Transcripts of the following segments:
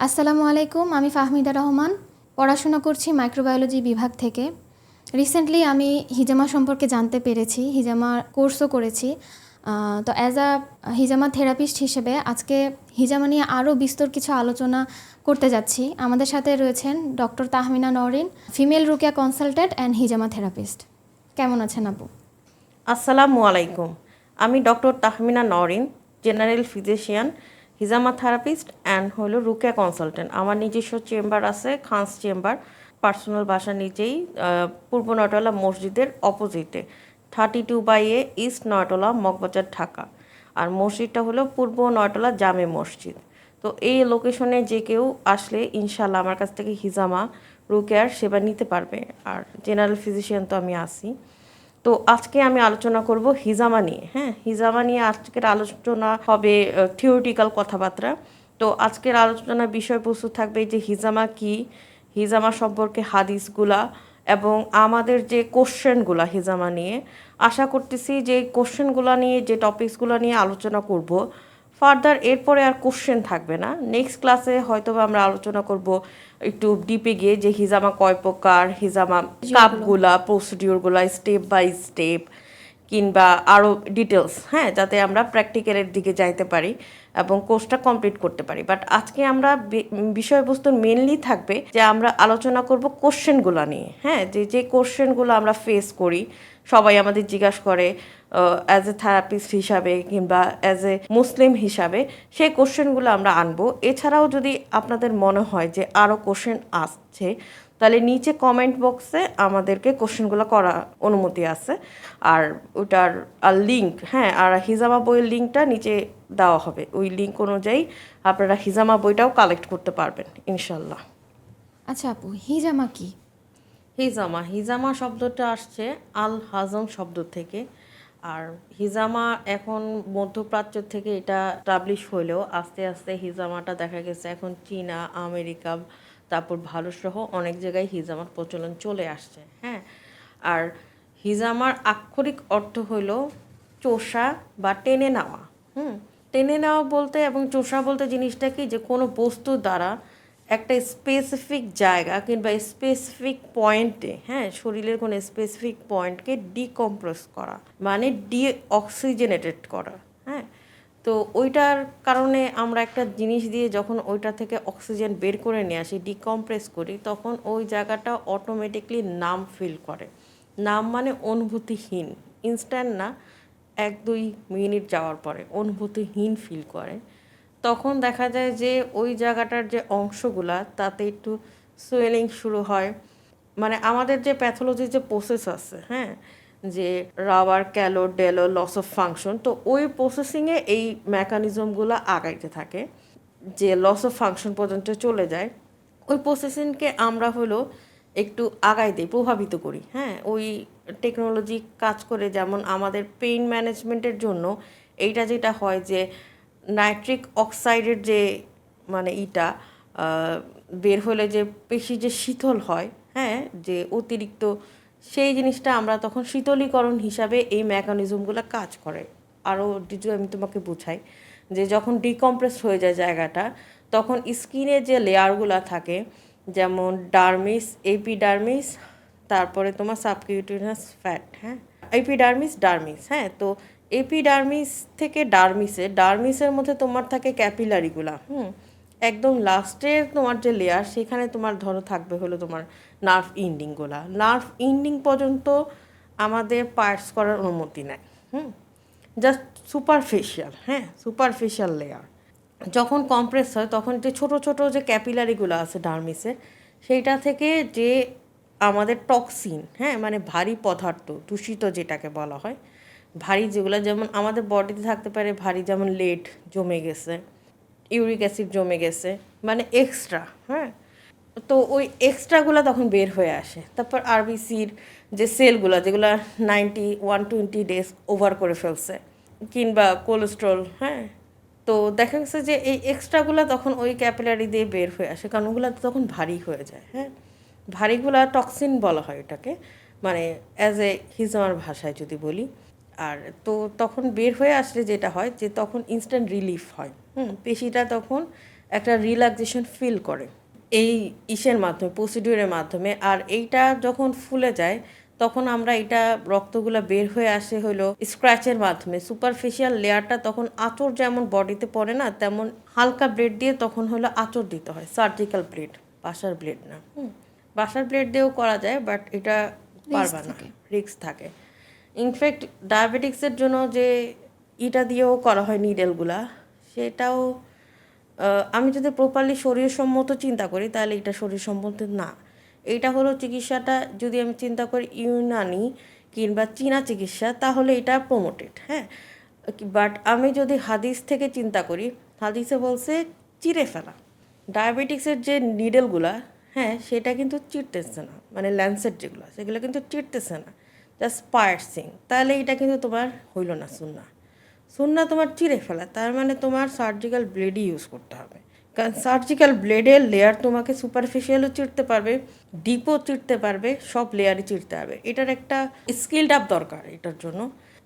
আসসালামু আলাইকুম, আমি ফাহমিদা রহমান পড়াশোনা করছি মাইক্রোবায়োলজি বিভাগ থেকে। রিসেন্টলি আমি হিজামা সম্পর্কে জানতে পেরেছি, হিজামা কোর্সও করেছি। তো অ্যাজ আ হিজামা থেরাপিস্ট হিসেবে আজকে হিজামা নিয়ে আরও বিস্তর কিছু আলোচনা করতে যাচ্ছি। আমাদের সাথে রয়েছেন ডক্টর তাহমিনা নওরিন, ফিমেল রুকিয়া কনসালটেন্ট অ্যান্ড হিজামা থেরাপিস্ট। কেমন আছেন আপু? আসসালামু আলাইকুম। আমি doctor Tahmina Nowrin, general physician, হিজামা থেরাপিস্ট অ্যান্ড হলো রুকিয়া কনসালটেন্ট। আমার নিজস্ব চেম্বার আছে, খান্স চেম্বার, পার্সোনাল বাসা নিচেই, পূর্ব নয়তলা মসজিদের অপোজিটে, 32/A ইস্ট নয়তলা, মগবাজার, ঢাকা। আর মসজিদটা হলো পূর্ব নয়তলা জামে মসজিদ। তো এই লোকেশনে যে কেউ আসলে ইনশাল্লাহ আমার কাছ থেকে হিজামা রুকেয়ার সেবা নিতে পারবে। আর জেনারেল ফিজিশিয়ান তো আমি আছি। তো আজকে আমি আলোচনা করব হিজামা নিয়ে। হিজামা নিয়ে আজকের আলোচনা হবে থিওরিটিক্যাল কথাবার্তা। তো আজকের আলোচনার বিষয়বস্তু থাকবে যে হিজামা কি, হিজামা সম্পর্কে হাদিসগুলা এবং আমাদের যে কোশ্চেনগুলা হিজামা নিয়ে। আশা করতেছি যে কোশ্চেনগুলো নিয়ে, যে টপিকসগুলো নিয়ে আলোচনা করব, ফার্দার এরপরে আর কোশ্চেন থাকবে না। নেক্সট ক্লাসে হয়তো আমরা আলোচনা করব একটু ডিপে গিয়ে যে হিজামা কয় প্রকার, হিজামা কাপগুলা, প্রসিডিওরগুলা স্টেপ বাই স্টেপ, কিংবা আরও ডিটেলস, যাতে আমরা প্র্যাকটিক্যালের দিকে যাইতে পারি এবং কোর্সটা কমপ্লিট করতে পারি। বাট আজকে আমরা বিষয়বস্তু মেনলি থাকবে যে আমরা আলোচনা করব কোশ্চেনগুলো নিয়ে। যে কোশ্চেনগুলো আমরা ফেস করি, সবাই আমাদের জিজ্ঞাসা করে অ্যাজ এ থেরাপিস্ট হিসাবে কিংবা অ্যাজ এ মুসলিম হিসাবে, সেই কোশ্চেনগুলো আমরা আনবো। এছাড়াও যদি আপনাদের মনে হয় যে আরও কোশ্চেন আসছে, তাহলে নিচে কমেন্ট বক্সে আমাদেরকে কোশ্চেনগুলো করা অনুমতি আছে। আর ওটার লিঙ্ক, আর হিজামা বইয়ের লিঙ্কটা নিচে দেওয়া হবে। ওই লিঙ্ক অনুযায়ী আপনারা হিজামা বইটাও কালেক্ট করতে পারবেন ইনশাল্লাহ। আচ্ছা আপু, হিজামা কি? হিজামা শব্দটা আসছে আল হাজম শব্দ থেকে। আর হিজামা এখন মধ্যপ্রাচ্য থেকে এটা স্টাবলিশ হলেও আস্তে আস্তে হিজামাটা দেখা গেছে এখন চীনা, আমেরিকা, তারপর ভারতসহ অনেক জায়গায় হিজামার প্রচলন চলে আসছে। আর হিজামার আক্ষরিক অর্থ হলো চোষা বা টেনে নেওয়া। টেনে নেওয়া বলতে এবং চোষা বলতে জিনিসটা কি, যে কোনো বস্তু দ্বারা একটা স্পেসিফিক জায়গা কিংবা স্পেসিফিক পয়েন্টে, শরীরের কোনো স্পেসিফিক পয়েন্টকে ডিকম্প্রেস করা, মানে অক্সিজেনেটেড করা। তো ওইটার কারণে আমরা একটা জিনিস দিয়ে যখন ওইটা থেকে অক্সিজেন বের করে নিয়ে আসি, ডিকম্প্রেস করি, তখন ওই জায়গাটা অটোমেটিকলি নাম ফিল করে। নাম মানে অনুভূতিহীন, ইনস্ট্যান্ট না, 1-2 মিনিট যাওয়ার পরে অনুভূতিহীন ফিল করে। তখন দেখা যায় যে ওই জায়গাটার যে অংশগুলা তাতে একটু সোয়েলিং শুরু হয়। মানে আমাদের যে প্যাথোলজির যে প্রসেস আছে, যে rubor, calor, dolor, loss of function, তো ওই প্রসেসিংয়ে এই মেকানিজমগুলো আগাইতে থাকে, যে লস অফ ফাংশন পর্যন্ত চলে যায়। ওই প্রসেসিংকে আমরা হলো একটু আগাই দিই, প্রভাবিত করি। ওই টেকনোলজি কাজ করে, যেমন আমাদের পেইন ম্যানেজমেন্টের জন্য এইটা যেটা হয় যে নাইট্রিক অক্সাইডের যে মানে বের হলে যে পেশি যে শীতল হয়, যে অতিরিক্ত, সেই জিনিসটা আমরা তখন শীতলীকরণ হিসাবে এই মেকানিজমগুলো কাজ করে। আরও যদি আমি তোমাকে বুঝাই, যে যখন ডিকম্প্রেস হয়ে যায় জায়গাটা, তখন স্কিনে যে লেয়ারগুলো থাকে, যেমন ডার্মিস, এপিডার্মিস, তারপরে তোমার সাবকিউটেনিয়াস ফ্যাট, এপিডার্মিস, ডার্মিস, তো এপিডার্মিস থেকে ডার্মিসের মধ্যে তোমার থাকে ক্যাপিলারিগুলা। একদম লাস্টের তোমার যে লেয়ার, সেখানে তোমার ধরো থাকবে হলো তোমার নার্ভ ইন্ডিংগুলা। নার্ভ ইন্ডিং পর্যন্ত আমাদের পার্টস করার অনুমতি নেয়। জাস্ট সুপারফিশিয়াল লেয়ার যখন কম্প্রেস হয়, তখন যে ছোট ছোট যে ক্যাপিলারিগুলো আছে ডার্মিসের, সেইটা থেকে যে আমাদের টক্সিন, মানে ভারী পদার্থ, দূষিত যেটাকে বলা হয়, ভারী যেগুলো, যেমন আমাদের বডিতে থাকতে পারে ভারী, যেমন লেড জমে গেছে, ইউরিক অ্যাসিড জমে গেছে, মানে এক্সট্রা। তো ওই এক্সট্রাগুলো তখন বের হয়ে আসে। তারপর আরবিসির যে সেলগুলো, যেগুলো 120 ডেজ ওভার করে ফেলছে, কিংবা কোলেস্ট্রল, তো দেখা গেছে যে এই এক্সট্রাগুলো তখন ওই ক্যাপিলারি দিয়ে বের হয়ে আসে, কারণ ওগুলো তখন ভারী হয়ে যায়। ভারীগুলা টক্সিন বলা হয় এটাকে, মানে অ্যাজ এ হিজামার ভাষায় যদি বলি। আর তো তখন বের হয়ে আসলে যেটা হয়, যে তখন ইনস্ট্যান্ট রিলিফ হয়। পেশিটা তখন একটা রিল্যাক্সেশন ফিল করে এই ইসের মাধ্যমে, প্রসিডিউরের মাধ্যমে। আর এইটা যখন ফুলে যায় তখন আমরা এটা রক্তগুলো বের হয়ে আসে হলো স্ক্র্যাচের মাধ্যমে। সুপারফিশিয়াল লেয়ারটা তখন আঁচড় যেমন বডিতে পড়ে না, তেমন হালকা ব্লেড দিয়ে তখন হলো আঁচড় দিতে হয়, সার্জিক্যাল ব্লেড, বাসার ব্লেড না। বাসার ব্লেড দিয়েও করা যায়, বাট এটা পারবা না, রিস্ক থাকে। ইনফ্যাক্ট ডায়াবেটিক্সের জন্য যে ইটা দিয়েও করা হয় নিডেলগুলা, সেটাও আমি যদি প্রপারলি শরীরসম্মত চিন্তা করি তাহলে এটা শরীরসম্মত না। এইটা হলো চিকিৎসাটা, যদি আমি চিন্তা করি ইউনানি কিংবা চীনা চিকিৎসা, তাহলে এটা প্রমোটেড, হ্যাঁ। বাট আমি যদি হাদিস থেকে চিন্তা করি, হাদিসে বলছে চিরে ফেলা। ডায়াবেটিক্সের যে নিডেলগুলা, হ্যাঁ, সেটা কিন্তু চিরতেছে না, মানে ল্যান্সেট যেগুলো সেগুলো কিন্তু চিরতেছে না, জাস্ট পার্সিং। তাহলে এটা কিন্তু তোমার হইল না সুন্নাহ। সুন্নাহ তোমার চিরে ফেলা, তার মানে তোমার সার্জিক্যাল ব্লেডই ইউজ করতে হবে। কারণ সার্জিক্যাল ব্লেডের লেয়ার তোমাকে সুপারফিশিয়ালও চিরতে পারবে, ডিপও চিরতে পারবে, সব লেয়ারই চিরতে পারবে। এটার একটা স্কিলড আপ দরকার এটার জন্য।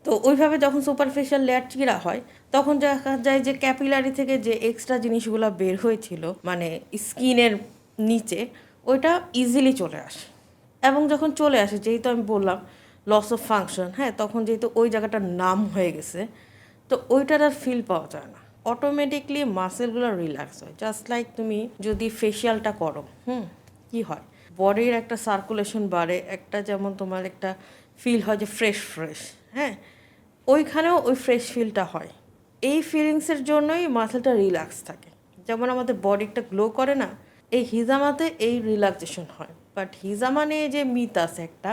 তো ওইভাবে যখন সুপারফিশিয়াল লেয়ার চিরা হয় তখন দেখা যায় যে ক্যাপিলারি থেকে যে এক্সট্রা জিনিসগুলো বের হয়েছিল, মানে স্কিনের নিচে, ওইটা ইজিলি চলে আসে। এবং যখন চলে আসে, যেহেতু আমি বললাম লস অফ ফাংশন, হ্যাঁ, তখন যেহেতু ওই জায়গাটার নাম হয়ে গেছে, তো ওইটার আর ফিল পাওয়া যায় না। অটোমেটিকলি মাসেলগুলো রিল্যাক্স হয়। জাস্ট লাইক তুমি যদি ফেশিয়ালটা করো, কি হয়, বডির একটা সার্কুলেশন বাড়ে, একটা যেমন তোমার একটা ফিল হয় যে ফ্রেশ ফ্রেশ, হ্যাঁ, ওইখানেও ওই ফ্রেশ ফিলটা হয়। এই ফিলিংসের জন্যই মাসেলটা রিল্যাক্স থাকে। যেমন আমাদের বডি একটা গ্লো করে না, এই হিজামাতে এই রিল্যাক্সেশন হয়। বাট হিজামা নিয়ে যে মিথ আছে একটা,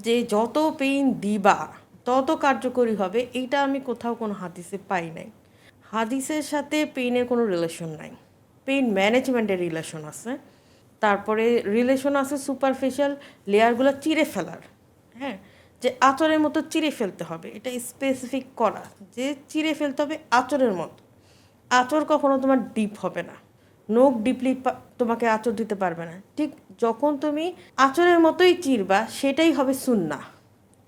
যে যত পেইন দিবা তত কার্যকরী হবে, এইটা আমি কোথাও কোনো হাদিসে পাই নাই। হাদিসের সাথে পেইনের কোনো রিলেশন নাই। পেইন ম্যানেজমেন্টের রিলেশন আছে, তারপরে রিলেশন আছে সুপারফিশিয়াল লেয়ারগুলো চিরে ফেলার, হ্যাঁ, যে আঁচড়ের মতো চিরে ফেলতে হবে, এটা স্পেসিফিক করা যে চিরে ফেলতে হবে আঁচড়ের মতো। আঁচড় কখনো তোমার ডিপ হবে না, নখ ডিপলি তোমাকে আঁচড় দিতে পারবে না। ঠিক যখন তুমি আঁচড়ের মতোই চিরবা, সেটাই হবে সুন্নাহ।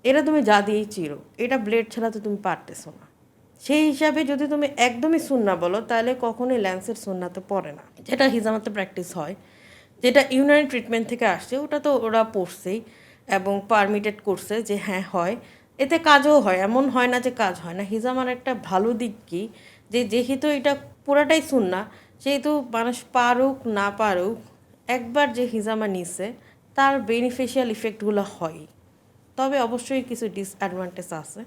এটা তুমি যা দিয়েই চিরো, এটা ব্লেড ছাড়া তো তুমি পারতেছো না। সেই হিসাবে যদি তুমি একদমই সুন্নাহ বলো, তাহলে কখনোই ল্যান্সের সুন্নাতে পড়ে না, যেটা হিজামাতে প্র্যাকটিস হয়, যেটা ইউনানি ট্রিটমেন্ট থেকে আসছে, ওটা তো ওরা পড়ছেই এবং পারমিটেড করছে যে হ্যাঁ হয়, এতে কাজও হয়, এমন হয় না যে কাজ হয় না। হিজামার একটা ভালো দিক কি, যে যেহেতু এটা পুরাটাই সুন্নাহ, সেহেতু মানুষ পারুক না পারুক, একবার যে হিজামা নিছে তার বেনিফিশিয়াল ইফেক্টগুলো হয়। তবে অবশ্যই কিছু ডিসঅ্যাডভান্টেজ আছে,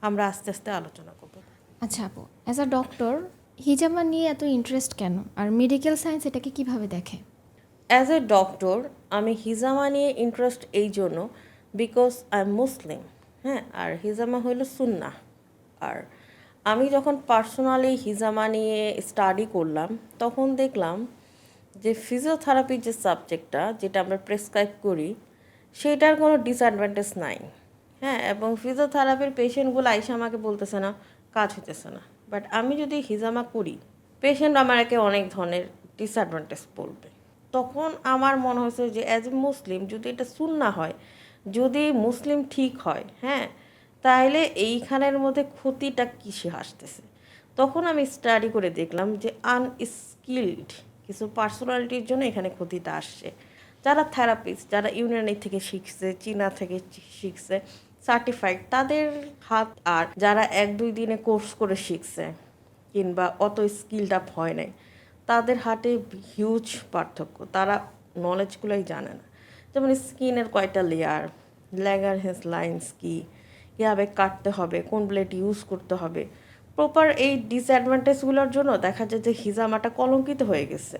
আমরা আস্তে আস্তে আলোচনা করব। আচ্ছা আপু, অ্যাজ আ ডক্টর হিজামা নিয়ে এত ইন্টারেস্ট কেন, আর মেডিকেল সায়েন্স এটাকে কিভাবে দেখে? অ্যাজ এ ডক্টর আমি হিজামা নিয়ে ইন্টারেস্ট এই জন্য, বিকজ আই এম মুসলিম, হ্যাঁ, আর হিজামা হইল সুন্নাহ। আর আমি যখন পার্সোনালি হিজামা নিয়ে স্টাডি করলাম, তখন দেখলাম যে ফিজিওথেরাপির যে সাবজেক্টটা, যেটা আমরা প্রেসক্রাইব করি, সেটার কোনো ডিসঅ্যাডভান্টেজ নাই, হ্যাঁ। এবং ফিজিওথেরাপির পেশেন্টগুলো আইসা আমাকে বলতেছে না কাজ হইতেছে না, বাট আমি যদি হিজামা করি, পেশেন্ট আমাকে অনেক ধরনের ডিসঅ্যাডভান্টেজ বলবে। তখন আমার মনে হয়েছে যে অ্যাজ এ মুসলিম, যদি এটা সুন্নাহ হয়, যদি মুসলিম ঠিক হয়, হ্যাঁ, তাহলে এইখানের মধ্যে ক্ষতিটা কিসে আসতেছে। তখন আমি স্টাডি করে দেখলাম যে আনস্কিলড কিছু পার্সোনালিটির জন্য এখানে ক্ষতিটা আসছে। যারা থেরাপিস্ট, যারা ইউনানি থেকে শিখছে, চীনা থেকে শিখছে, সার্টিফাইড, তাদের হাত, আর যারা 1-2 দিনে কোর্স করে শিখছে কিংবা অত স্কিলড আপ হয় নাই, তাদের হাতে হিউজ পার্থক্য। তারা নলেজগুলোই জানে না। যেমন স্কিনের কয়টা লেয়ার, ল্যাগারহ্যান্স লাইন্স কী, কীভাবে কাটতে হবে, কোন ব্লেড ইউজ করতে হবে, প্রপার এই ডিসঅ্যাডভান্টেজগুলোর জন্য দেখা যায় যে হিজামাটা কলঙ্কিত হয়ে গেছে।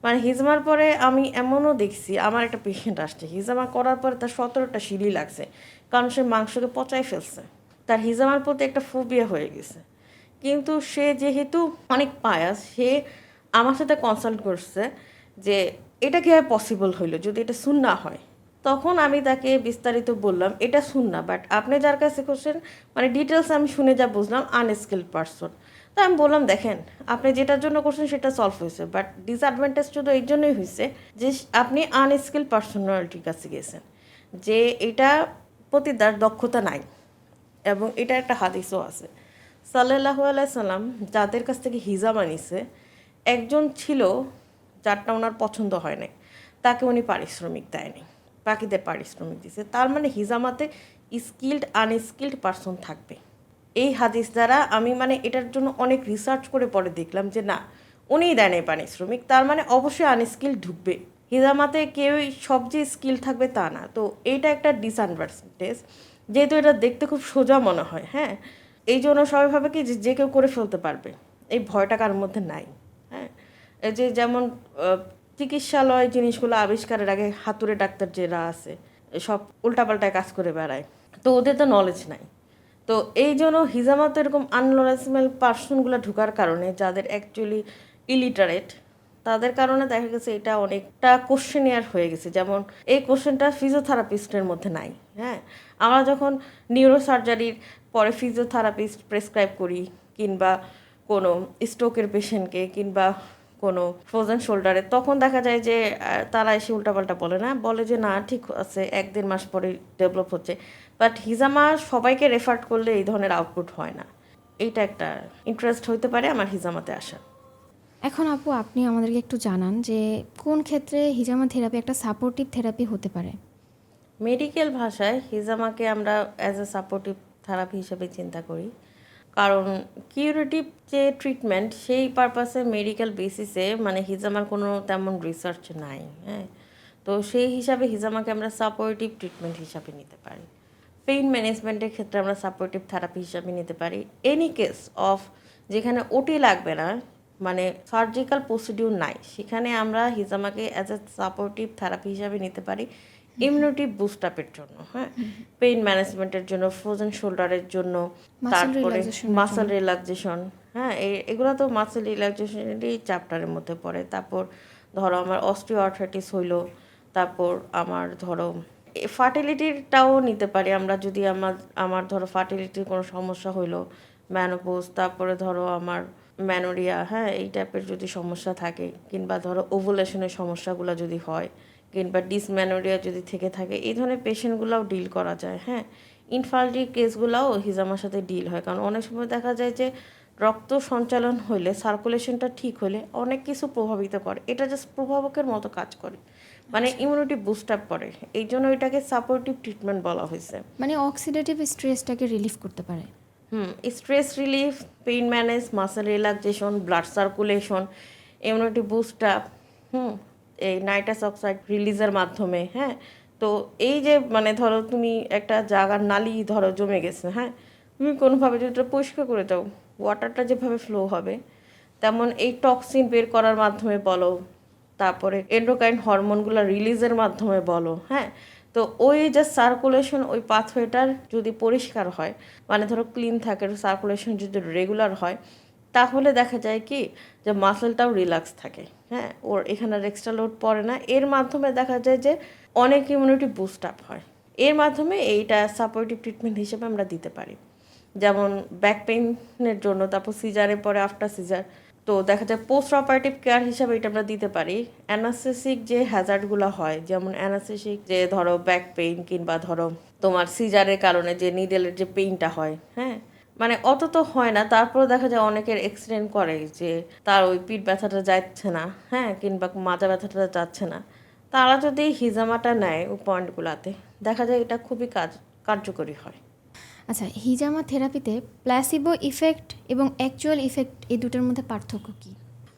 মানে হিজামার পরে আমি এমনও দেখছি, আমার একটা পেশেন্ট আসছে, হিজামা করার পরে তার 17টা সিলি লাগছে, কারণ সে মাংসকে পচাই ফেলছে, তার হিজামার প্রতি একটা ফোবিয়া হয়ে গেছে। কিন্তু সে যেহেতু অনেক পায়াস, সে আমার সাথে কনসাল্ট করছে যে এটা কীভাবে পসিবল হইলো যদি এটা সুন্নাহ হয়। তখন আমি তাকে বিস্তারিত বললাম এটা সুন্নাহ, বাট আপনি যার কাছে করছেন, মানে ডিটেলস আমি শুনে যা বুঝলাম আনস্কিলড পারসন। তো আমি বললাম দেখেন, আপনি যেটার জন্য করছেন সেটা সলভ হয়েছে, বাট ডিসঅ্যাডভান্টেজ শুধু এই জন্যই হয়েছে যে আপনি আনস্কিলড পার্সোনালিটির কাছে গেছেন, যে এটা প্রতি তার দক্ষতা নাই। এবং এটা একটা হাদিসও আছে, সাল্লাল্লাহু আলাইহি সাল্লাম যাদের কাছ থেকে হিজামা নিছে, একজন ছিল যারটা ওনার পছন্দ হয় নাই, তাকে উনি পারিশ্রমিক দেয়নি, বাকিদের পারিশ্রমিক দিছে। তার মানে হিজামাতে স্কিল্ড আনস্কিল্ড পার্সন থাকবে। এই হাদিস দ্বারা আমি মানে এটার জন্য অনেক রিসার্চ করে পরে দেখলাম যে না, উনিই দেন এই পারিশ্রমিক, তার মানে অবশ্যই আনস্কিল ঢুকবে। হিজামাতে কেউই সব যে স্কিল থাকবে তা না। তো এইটা একটা ডিসঅ্যাডভান্টেজ, যেহেতু এটা দেখতে খুব সোজা মনে হয়। হ্যাঁ, এই জন্য সবাই ভাবে কি যে কেউ করে ফেলতে পারবে, এই ভয়টা কার মধ্যে নাই। হ্যাঁ, এই যে যেমন চিকিৎসালয় জিনিসগুলো আবিষ্কারের আগে হাতুড়ে ডাক্তার যারা আছে সব উল্টাপাল্টায় কাজ করে বেড়ায়, তো ওদের তো নলেজ নাই। তো এই জন্য হিজামাত এরকম আননলেজেবল পার্সনগুলো ঢোকার কারণে, যাদের অ্যাকচুয়ালি ইলিটারেট, তাদের কারণে দেখা গেছে এটা অনেকটা কোশ্চেনিয়ার হয়ে গেছে। যেমন এই কোশ্চেনটা ফিজিওথেরাপিস্টের মধ্যে নাই। হ্যাঁ, আমরা যখন নিউরোসার্জারির পরে ফিজিওথেরাপিস্ট প্রেসক্রাইব করি, কিংবা কোনো স্ট্রোকের পেশেন্টকে, কিংবা কোনো ফ্রোজেন শোল্ডারে, তখন দেখা যায় যে তারা এসে উল্টাপাল্টা বলে না, বলে যে না ঠিক আছে, 1-1.5 মাস পরে ডেভেলপ হচ্ছে। বাট হিজামা সবাইকে রেফার করলে এই ধরনের আউটপুট হয় না। এইটা একটা ইন্টারেস্ট হইতে পারে আমার হিজামাতে আসা। এখন আপু আপনি আমাদেরকে একটু জানান যে কোন ক্ষেত্রে হিজামা থেরাপি একটা সাপোর্টিভ থেরাপি হতে পারে। মেডিকেল ভাষায় হিজামাকে আমরা অ্যাজ এ সাপোর্টিভ থেরাপি হিসেবে চিন্তা করি, কারণ কিউরেটিভ যে ট্রিটমেন্ট সেই পারপাসে মেডিকেল বেসিসে মানে হিজামার কোনো তেমন রিসার্চ নাই। হ্যাঁ, তো সেই হিসাবে হিজামাকে আমরা সাপোর্টিভ ট্রিটমেন্ট হিসাবে নিতে পারি। পেইন ম্যানেজমেন্টের ক্ষেত্রে আমরা সাপোর্টিভ থেরাপি হিসাবে নিতে পারি। এনি কেস অফ যেখানে ওটি লাগবে না, মানে সার্জিক্যাল প্রসিডিউর নাই, সেখানে আমরা হিজামাকে অ্যাজ এ সাপোর্টিভ থেরাপি হিসাবে নিতে পারি ইমিউনিটি বুস্ট আপের জন্য। হ্যাঁ, পেইন ম্যানেজমেন্টের জন্য, ফ্রোজেন শোল্ডারের জন্য, তারপরে মাসল রিল্যাক্সেশন। হ্যাঁ, এগুলো তো মাসল রিল্যাক্সেশনেরই চ্যাপ্টারের মধ্যে পড়ে। তারপর ধরো আমার অস্টিও আর্থ্রাইটিস হইলো, তারপর আমার ধরো ফার্টিলিটিরটাও নিতে পারি আমরা, যদি আমার ধরো ফার্টিলিটির কোনো সমস্যা হইলো, ম্যানোপোজ, তারপরে ধরো আমার ম্যানোরিয়া, হ্যাঁ এই টাইপের যদি সমস্যা থাকে, কিংবা ধরো ওভুলেশনের সমস্যাগুলো যদি হয়, কিংবা ডিসম্যানোরিয়া যদি থেকে থাকে, এই ধরনের পেশেন্টগুলোও ডিল করা যায়। হ্যাঁ, ইনফার্টিলিটি কেসগুলোও হিজামার সাথে ডিল হয়, কারণ অনেক সময় দেখা যায় যে রক্ত সঞ্চালন হইলে, সার্কুলেশনটা ঠিক হলে অনেক কিছু প্রভাবিত করে, এটা জাস্ট প্রভাবকের মতো কাজ করে, মানে ইমিউনিটি বুস্ট আপ করে। এই জন্য এটাকে সাপোর্টিভ ট্রিটমেন্ট বলা হয়েছে। মানে অক্সিডেটিভ স্ট্রেসটাকে রিলিফ করতে পারে। Stress relief, pain manage, muscle relaxation, blood circulation, immunity boost up, এই নাইট্রাস অক্সাইড রিলিজের মাধ্যমে। হ্যাঁ, তো এই যে মানে ধরো তুমি একটা জায়গার নালি ধরো জমে গেছে, হ্যাঁ, তুমি কোনোভাবে যদি এটা পরিষ্কার করে দাও, ওয়াটারটা যেভাবে ফ্লো হবে, তেমন এই টক্সিন বের করার মাধ্যমে বলো, তারপরে এন্ডোক্রাইন হরমোনগুলো রিলিজের মাধ্যমে বলো। হ্যাঁ, তো ওই যে সার্কুলেশন, ওই পাথওয়েটার যদি পরিষ্কার হয়, মানে ধরো ক্লিন থাকে, সার্কুলেশন যদি রেগুলার হয়, তাহলে দেখা যায় কি যে মাসেলটাও রিল্যাক্স থাকে। হ্যাঁ, ওর এখানে এক্সট্রা লোড পড়ে না, এর মাধ্যমে দেখা যায় যে অনেক ইমিউনিটি বুস্ট আপ হয়। এর মাধ্যমে এইটা সাপোর্টিভ ট্রিটমেন্ট হিসেবে আমরা দিতে পারি। যেমন ব্যাক পেইনের জন্য, তারপর সিজারের পরে আফটার সিজার, তো দেখা যায় পোস্ট অপারেটিভ কেয়ার হিসাবে এটা আমরা দিতে পারি। অ্যানাস্থেসিক যে হ্যাজার্ডগুলো হয়, যেমন অ্যানাস্থেসিক যে ধরো ব্যাক পেইন, কিংবা ধরো তোমার সিজারের কারণে যে নিডেলের যে পেইনটা হয়, হ্যাঁ মানে অত তো হয় না, তারপর দেখা যায় অনেকের এক্সিডেন্ট করে যে তার ওই পিঠ ব্যথাটা যাচ্ছে না, হ্যাঁ কিংবা মাজা ব্যথাটা যাচ্ছে না, তারা যদি হিজামাটা নেয় ওই পয়েন্টগুলোতে, দেখা যায় এটা খুবই কার্যকরী হয়। আচ্ছা, হিজামা থেরাপিতে প্ল্যাসিবো ইফেক্ট এবং অ্যাকচুয়াল ইফেক্ট এই দুটোর মধ্যে পার্থক্য কী?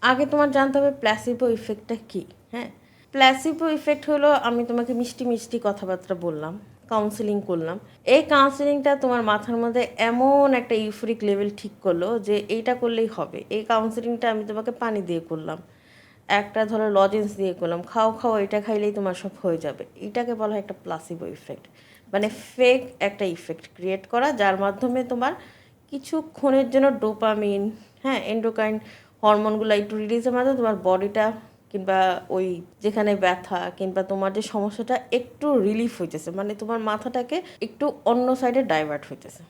আগে তোমার জানতে হবে প্ল্যাসিবো ইফেক্টটা কী। হ্যাঁ, প্ল্যাসিবো ইফেক্ট হলো আমি তোমাকে মিষ্টি মিষ্টি কথাবার্তা বললাম, কাউন্সিলিং করলাম, এই কাউন্সিলিংটা তোমার মাথার মধ্যে এমন একটা ইউফোরিক লেভেল ঠিক করলো যে এইটা করলেই হবে। এই কাউন্সিলিংটা আমি তোমাকে পানি দিয়ে করলাম, একটা ধরো লজেন্স দিয়ে করলাম, খাও খাও এটা খাইলেই তোমার সব হয়ে যাবে, এটাকে বলা হয় একটা প্লাসিবো ইফেক্ট। মানে ফেক একটা ইফেক্ট ক্রিয়েট করা, যার মাধ্যমে তোমার কিছুক্ষণের জন্য ডোপামিন, হ্যাঁ এন্ডোক্রাইন হরমোনগুলো একটু রিলিজের মাধ্যমে তোমার বডিটা, কিংবা ওই যেখানে ব্যথা, কিংবা তোমার যে সমস্যাটা একটু রিলিফ হইতেছে, মানে তোমার মাথাটাকে একটু অন্য সাইডে ডাইভার্ট হইতেছে।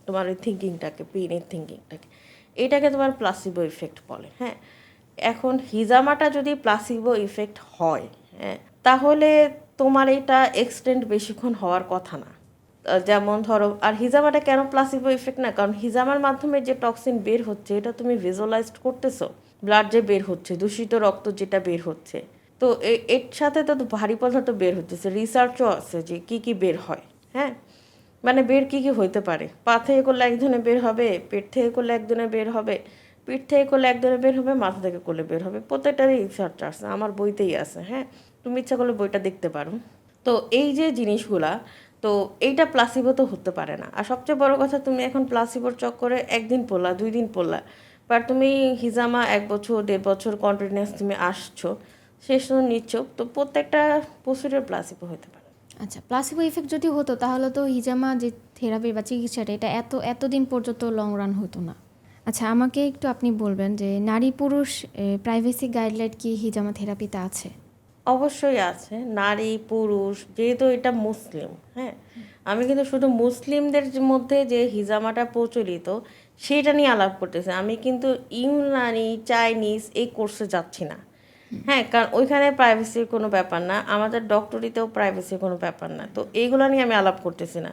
তোমার ওই থিঙ্কিংটাকে, পেইনের থিঙ্কিংটাকে, এটাকে তোমার প্লাসিবো ইফেক্ট বলে। হ্যাঁ, এখন হিজামাটা যদি প্লাসিবো ইফেক্ট হয়, হ্যাঁ তাহলে তোমার এটা এক্সটেন্ড বেশিক্ষণ হওয়ার কথা না। যেমন ধরো, আর হিজামাটা কেন প্লাসিবো ইফেক্ট না, কারণ হিজামার মাধ্যমে যে টক্সিন বের হচ্ছে এটা তুমি ভিজুয়ালাইজড করতেছো, ব্লাড যে বের হচ্ছে, দূষিত রক্ত যেটা বের হচ্ছে, তো এর সাথে তো ভারী পদার্থ বের হচ্ছে। রিসার্চও আছে যে কি কি বের হয়। হ্যাঁ, মানে বের কি কি হইতে পারে। পা থেকে করলে একজনে বের হবে, পেট থেকে করলে একজনে বের হবে, পিঠ থেকে করলে একজনে বের হবে, মাথা থেকে করলে বের হবে। প্রত্যেকটারই রিসার্চ আছে, আমার বইতেই আছে। হ্যাঁ, তুমি ইচ্ছা করলে বইটা দেখতে পারো। তো এই যে জিনিসগুলা, তো এইটা প্লাসিবো তো হতে পারে না। আর সবচেয়ে বড় কথা, তুমি এখন প্লাসিবোর চক্করে একদিন পড়লা, 2 দিন পড়লা, বাট তুমি হিজামা 1 বছর 1.5 বছর কন্টিনিউয়াস তুমি আসছো, শেষ নিচ্ছ, তো প্রত্যেকটা প্রসিডিওর প্লাসিবো হতে পারে। আচ্ছা, প্লাসিবো ইফেক্ট যদি হতো তাহলে তো হিজামা যে থেরাপি বা চিকিৎসাটা এটা এতদিন পর্যন্ত লং রান হতো না। আচ্ছা, আমাকে একটু আপনি বলবেন যে নারী পুরুষ প্রাইভেসি গাইডলাইন কি হিজামা থেরাপিতে আছে? অবশ্যই আছে। নারী পুরুষ, যেহেতু এটা মুসলিম, হ্যাঁ, আমি কিন্তু শুধু মুসলিমদের মধ্যে যে হিজামাটা প্রচলিত সেটা নিয়ে আলাপ করতেছি। আমি কিন্তু ইউনানি চাইনিজ এই কোর্সে যাচ্ছি না। হ্যাঁ, কারণ ওইখানে প্রাইভেসির কোনো ব্যাপার না, আমাদের ডক্টরিতেও প্রাইভেসির কোনো ব্যাপার না। তো এইগুলো নিয়ে আমি আলাপ করতেছি না।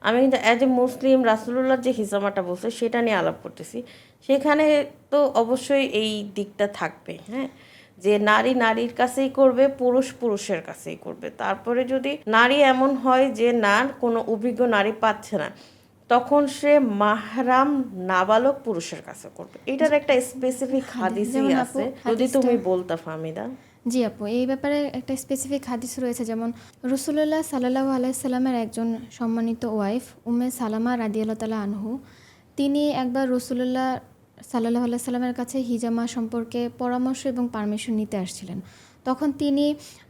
আমি কিন্তু অ্যাজ এ মুসলিম রাসূলুল্লাহ যে হিজামাটা বলছে সেটা নিয়ে আলাপ করতেছি। সেখানে তো অবশ্যই এই দিকটা থাকবে। হ্যাঁ, যে নারী নারীর কাছেই করবে, পুরুষ পুরুষের কাছেই করবে। তারপরে যদি নারী এমন হয় যে না, কোনো অভিজ্ঞ নারী পাচ্ছে না, তখন সে মাহরাম নাবালক পুরুষের কাছে করবে। এটার একটা স্পেসিফিক হাদিসই যেমন আপু আছে, যদি তুমি বলতা ফাহমিদা। জি আপু, এই ব্যাপারে একটা স্পেসিফিক হাদিস রয়েছে। যেমন রাসূলুল্লাহ সাল্লাল্লাহু আলাইহি সাল্লামের একজন সম্মানিত ওয়াইফ উম্মে সালামা রাদিয়াল্লাহু তাআলা আনহু, তিনি একবার রাসূলুল্লাহ সাল্লাল্লাহু আলাইহি সাল্লামের কাছে হিজামা সম্পর্কে পরামর্শ এবং পারমিশন নিতে আসছিলেন। তখন তিনি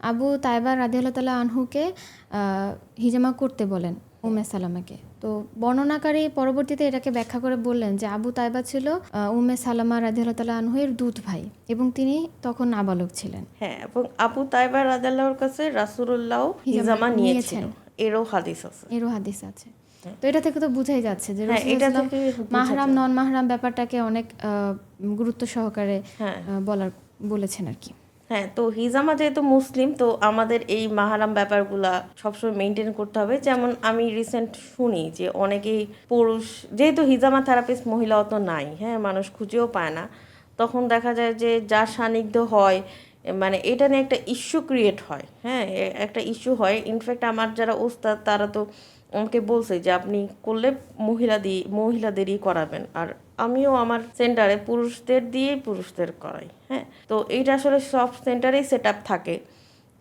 আবু তাইবা রাদিয়াল্লাহু তাআলা আনহুকে হিজামা করতে বলেন উম্মে সালামাকে। তো বর্ণনাকারী পরবর্তীতে এটাকে ব্যাখ্যা করে বললেন যে আবু তাইবা ছিল উম্মে সালামা রাদিয়াল্লাহু তাআলা আনহুর দুধ ভাই এবং তিনি তখন নাবালক ছিলেন। হ্যাঁ, এবং আবু তাইবা রাদিয়াল্লাহুর কাছে রাসূলুল্লাহ হিজামা নিয়েছিল, এরও হাদিস আছে। আছে। তো এটা থেকে তো বোঝাই যাচ্ছে যে হ্যাঁ, এটা রাসূলুল্লাহ থেকে মাহরাম নন মাহরাম ব্যাপারটাকে অনেক গুরুত্ব সহকারে বলেছেন আর কি। হ্যাঁ, তো হিজামা যেহেতু মুসলিম, তো আমাদের এই মাহারাম ব্যাপারগুলা সবসময় মেনটেন করতে হবে। যেমন আমি রিসেন্ট শুনি যে অনেকেই পুরুষ, যেহেতু হিজামা থেরাপিস্ট মহিলা অত নাই, হ্যাঁ, মানুষ খুঁজেও পায় না, তখন দেখা যায় যে যার সান্নিধ্য হয়, মানে এটা নিয়ে একটা ইস্যু ক্রিয়েট হয়। হ্যাঁ, একটা ইস্যু হয়। ইনফ্যাক্ট আমার যারা ওস্তাদ তারা তো আমাকে বলছে যে আপনি করলে মহিলাদেরই করাবেন। আর আমিও আমার সেন্টারে পুরুষদের দিয়েই পুরুষদের করাই। হ্যাঁ, তো এইটা আসলে সব সেন্টারেই সেট আপ থাকে।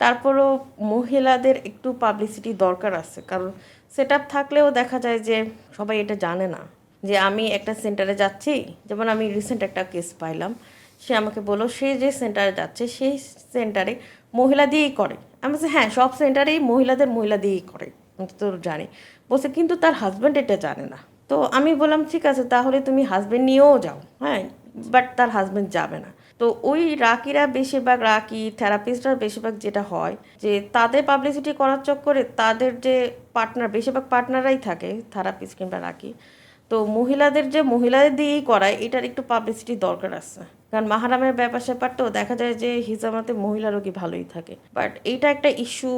তারপরও মহিলাদের একটু পাবলিসিটি দরকার আছে, কারণ সেট আপ থাকলেও দেখা যায় যে সবাই এটা জানে না যে আমি একটা সেন্টারে যাচ্ছি। যেমন আমি রিসেন্ট একটা কেস পাইলাম, সে আমাকে বললো সে যে সেন্টারে যাচ্ছে সেই সেন্টারে মহিলা দিয়েই করে। আমি বলছি হ্যাঁ, সব সেন্টারেই মহিলা দিয়েই করে, আমি তো জানি। বলছে কিন্তু তার হাজব্যান্ড এটা জানে না। তো আমি বললাম ঠিক আছে, তাহলে তুমি হাজব্যান্ড নিয়েও যাও। হ্যাঁ, বাট তার হাজব্যান্ড যাবে না। তো ওই বেশিরভাগ থেরাপিস্টরা বেশিরভাগ যেটা হয় যে তাদের পাবলিসিটি করার চক্করে তাদের যে পার্টনার, বেশিরভাগ পার্টনাররাই থাকে থেরাপিস্ট কিংবা তো মহিলাদের দিয়েই করায়, এটার একটু পাবলিসিটি দরকার আছে। কারণ মাহারামের ব্যাপার স্যাপারটাও দেখা যায় যে হিজামাতে মহিলা রোগী ভালোই থাকে, বাট এইটা একটা ইস্যু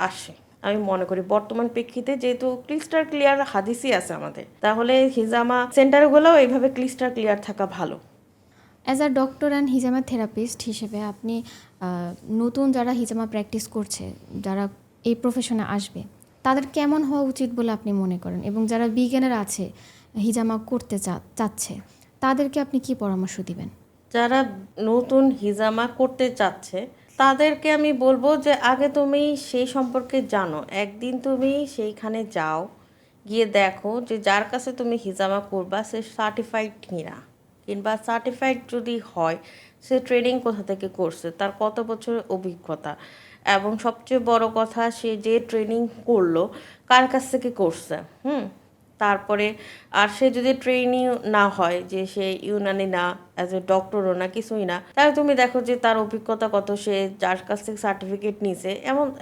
আসে। আমি মনে করি বর্তমান প্রেক্ষিতে যেহেতু ক্লিস্টার ক্লিয়ার হাদিসই আছে আমাদের, তাহলে হিজামা সেন্টারগুলোও এইভাবে ক্লিস্টার ক্লিয়ার থাকা ভালো। অ্যাজ আ ডক্টর অ্যান্ড হিজামা থেরাপিস্ট হিসেবে আপনি নতুন যারা হিজামা প্র্যাকটিস করছে, যারা এই প্রফেশনে আসবে, তাদের কেমন হওয়া উচিত বলে আপনি মনে করেন? এবং যারা বিজ্ঞানের আছে হিজামা করতে চাচ্ছে, তাদেরকে আপনি কি পরামর্শ দিবেন? যারা নতুন হিজামা করতে চাচ্ছে তাদেরকে আমি বলবো যে আগে তুমি সেই সম্পর্কে জানো। একদিন তুমি সেইখানে যাও, গিয়ে দেখো যে যার কাছে তুমি হিজামা করবা সে সার্টিফাইড কিনা, কিংবা সার্টিফাইড যদি হয় সে ট্রেনিং কোথা থেকে করছে, তার কত বছরের অভিজ্ঞতা, এবং সবচেয়ে বড় কথা সে যে ট্রেনিং করলো কার কাছ থেকে করছে। তারপরে আর সে যদি ট্রেনিং না হয়, যে সে ইউনানি না, অ্যাজ এ ডক্টরও না, কিছুই না, তাহলে তুমি দেখো যে তার অভিজ্ঞতা কত, সে যার কাছ থেকে সার্টিফিকেট নিছে।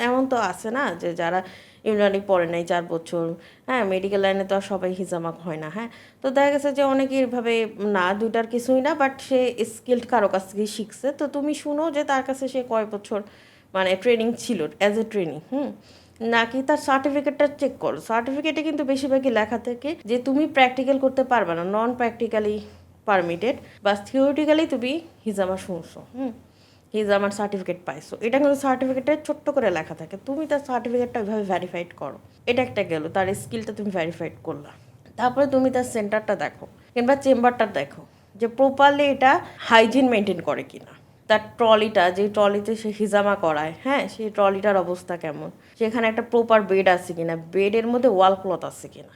এমন তো আছে না যে যারা ইউনানি পড়ে নাই 4 বছর, হ্যাঁ, মেডিকেল লাইনে তো আর সবাই হিজামা হয় না। হ্যাঁ, তো দেখা গেছে যে অনেকে এভাবে না, দুইটার কিছুই না, বাট সে স্কিল্ড কারো কাছ থেকে শিখছে। তো তুমি শুনো যে তার কাছে সে কয় বছর মানে ট্রেনিং ছিল, অ্যাজ এ ট্রেনিং। নাকি তার সার্টিফিকেটটা চেক করো। সার্টিফিকেটে কিন্তু বেশিরভাগই লেখা থাকে যে তুমি প্র্যাকটিক্যাল করতে পারবে না, নন প্র্যাকটিক্যালি পারমিটেড, বা থিওরিটিক্যালি তুমি হিজামা শুনছো, হিজামার সার্টিফিকেট পাইছো, এটা কিন্তু সার্টিফিকেটে ছোট্ট করে লেখা থাকে, তুমি তার সার্টিফিকেটটা ওইভাবে ভেরিফাইড করো, এটা একটা গেল, তার স্কিলটা তুমি ভেরিফাইড করলা। তারপরে তুমি তার সেন্টারটা দেখো কিংবা চেম্বারটা দেখো যে প্রপারলি এটা হাইজিন মেনটেন করে কিনা, তার ট্রলিটা, যে ট্রলিতে সে হিজামা করায়, হ্যাঁ, সেই ট্রলিটার অবস্থা কেমন, সেখানে একটা প্রপার বেড আছে কিনা, বেডের মধ্যে ওয়াল ক্লথ আছে কিনা।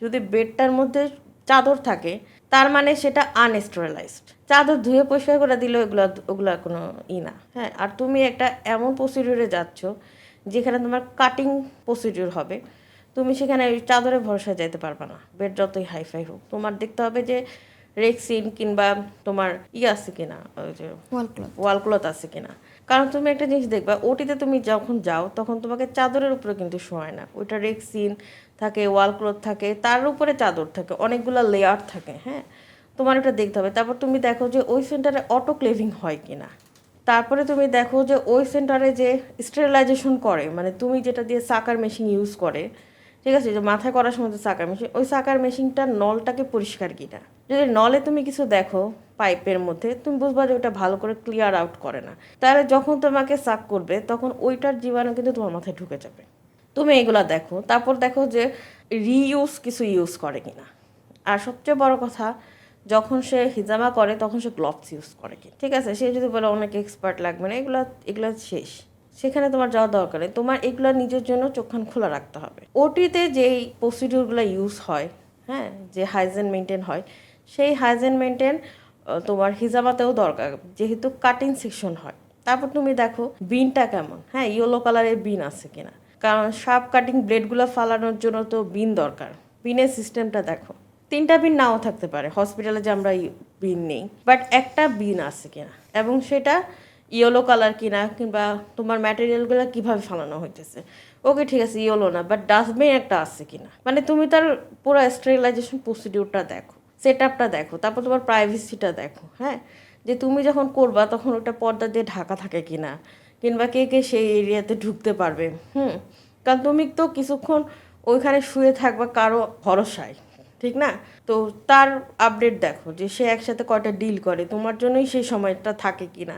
যদি বেডটার মধ্যে চাদর থাকে তার মানে সেটা আনস্টেরিলাইজড, চাদর ধুয়ে পরিষ্কার করে দিলে ওগুলা কোনো না, হ্যাঁ। আর তুমি একটা এমন প্রসিডিউরে যাচ্ছ যেখানে তোমার কাটিং প্রসিডিউর হবে, তুমি সেখানে ওই চাদরে ভরসা যেতে পারবে না, বেড যতই হাইফাই হোক, তোমার দেখতে হবে যে রেক্সিন কিংবা তোমার আছে কিনা, ওই যে ওয়াল ক্লথ আছে কিনা। কারণ তুমি একটা জিনিস দেখবা, ওটিতে তুমি যখন যাও তখন তোমাকে চাদরের উপরে কিন্তু শোয় না, ওইটা রেক্সিন থাকে, ওয়াল ক্লথ থাকে, তার উপরে চাদর থাকে, অনেকগুলো লেয়ার থাকে, হ্যাঁ। তোমার এটা দেখতে হবে। তারপর তুমি দেখো যে ওই সেন্টারে অটোক্লেভিং হয় কিনা, তারপরে তুমি দেখো যে ওই সেন্টারে যে স্টেরিলাইজেশন করে, মানে তুমি যেটা দিয়ে সাকার মেশিন ইউজ করে, ঠিক আছে, যে মাথায় করার সময় যে সাকার মেশিন, ওই সাকার মেশিনটার নলটাকে পরিষ্কার কিনা। যদি নলে তুমি কিছু দেখো পাইপের মধ্যে, তুমি বুঝবা যে ওটা ভালো করে ক্লিয়ার আউট করে না, তাহলে যখন তোমাকে সাক করবে তখন ওইটার জীবাণু কিন্তু তোমার মাথায় ঢুকে যাবে। তুমি এগুলা দেখো। তারপর দেখো যে রিইউজ কিছু ইউজ করে কিনা। আর সবচেয়ে বড় কথা, যখন সে হিজামা করে তখন সে গ্লোভস ইউজ করে কি, ঠিক আছে। সে যদি বলে অনেক এক্সপার্ট লাগবে না, এগুলা শেষ, সেখানে তোমার যাওয়া দরকার নেই। তোমার এগুলো নিজের জন্য চোখখান খোলা রাখতে হবে। ওটিতে যেই প্রসিডিউরগুলো ইউজ হয়, হ্যাঁ, যে হাইজেন মেনটেন হয়, সেই হাইজেন মেনটেন তোমার হিজামাতেও দরকার, যেহেতু কাটিং সেকশন হয়। তারপর তুমি দেখো বিনটা কেমন, হ্যাঁ, ইয়েলো কালারের বিন আছে কিনা, কারণ শার্প কাটিং ব্লেডগুলো ফালানোর জন্য তো বিন দরকার। বিনের সিস্টেমটা দেখো, 3টা বিন নাও থাকতে পারে, হসপিটালে যে আমরা বিন নেই, বাট একটা বিন আছে কিনা, এবং সেটা ইয়েলো কালার কিনা, কিংবা তোমার ম্যাটেরিয়ালগুলো কীভাবে ফালানো হইতেছে, ওকে ঠিক আছে ইয়েলো না, বাট ডাস্টবিন একটা আছে কিনা, মানে তুমি তার পুরো স্টেরিলাইজেশন প্রসিডিউরটা দেখো, সেট আপটা দেখো, তারপর তোমার প্রাইভেসিটা দেখো, হ্যাঁ, যে তুমি যখন করবা তখন ওটা পর্দা দিয়ে ঢাকা থাকে কিনা, কিংবা কে কে সেই এরিয়াতে ঢুকতে পারবে, কারণ তুমি তো কিছুক্ষণ ওইখানে শুয়ে থাকবা কারো ভরসায়, ঠিক না। তো তার আপডেট দেখো যে সে একসাথে কয়টা ডিল করে, তোমার জন্যই সেই সময়টা থাকে কিনা,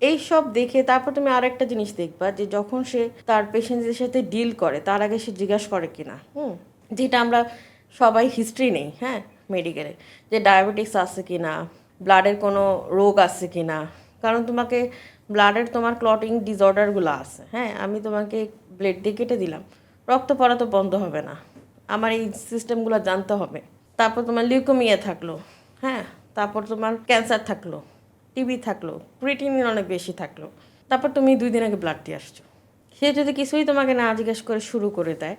এই সব দেখে তারপর তুমি আরেকটা জিনিস দেখবা যে যখন সে তার পেশেন্টদের সাথে ডিল করে তার আগে সে জিজ্ঞাসা করে কিনা, যেটা আমরা সবাই হিস্ট্রি নেই, হ্যাঁ, মেডিকেলে, যে ডায়াবেটিস আছে কিনা, ব্লাডের কোনো রোগ আছে কিনা। কারণ তোমাকে ব্লাডের তোমার ক্লটিং ডিসঅর্ডারগুলো আছে, হ্যাঁ, আমি তোমাকে ব্লেড দিয়ে কেটে দিলাম, রক্ত পড়া তো বন্ধ হবে না, আমার এই সিস্টেমগুলো জানতে হবে। তারপর তোমার লিউকোমিয়া থাকলো, হ্যাঁ, তারপর তোমার ক্যান্সার থাকলো, টিবি থাকলো, ক্রিয়েটিনিন অনেক বেশি থাকলো, তারপর তুমি 2 দিন আগে ব্লাড দিয়ে আসছো, সে যদি কিছুই তোমাকে না জিজ্ঞেস করে শুরু করে দেয়,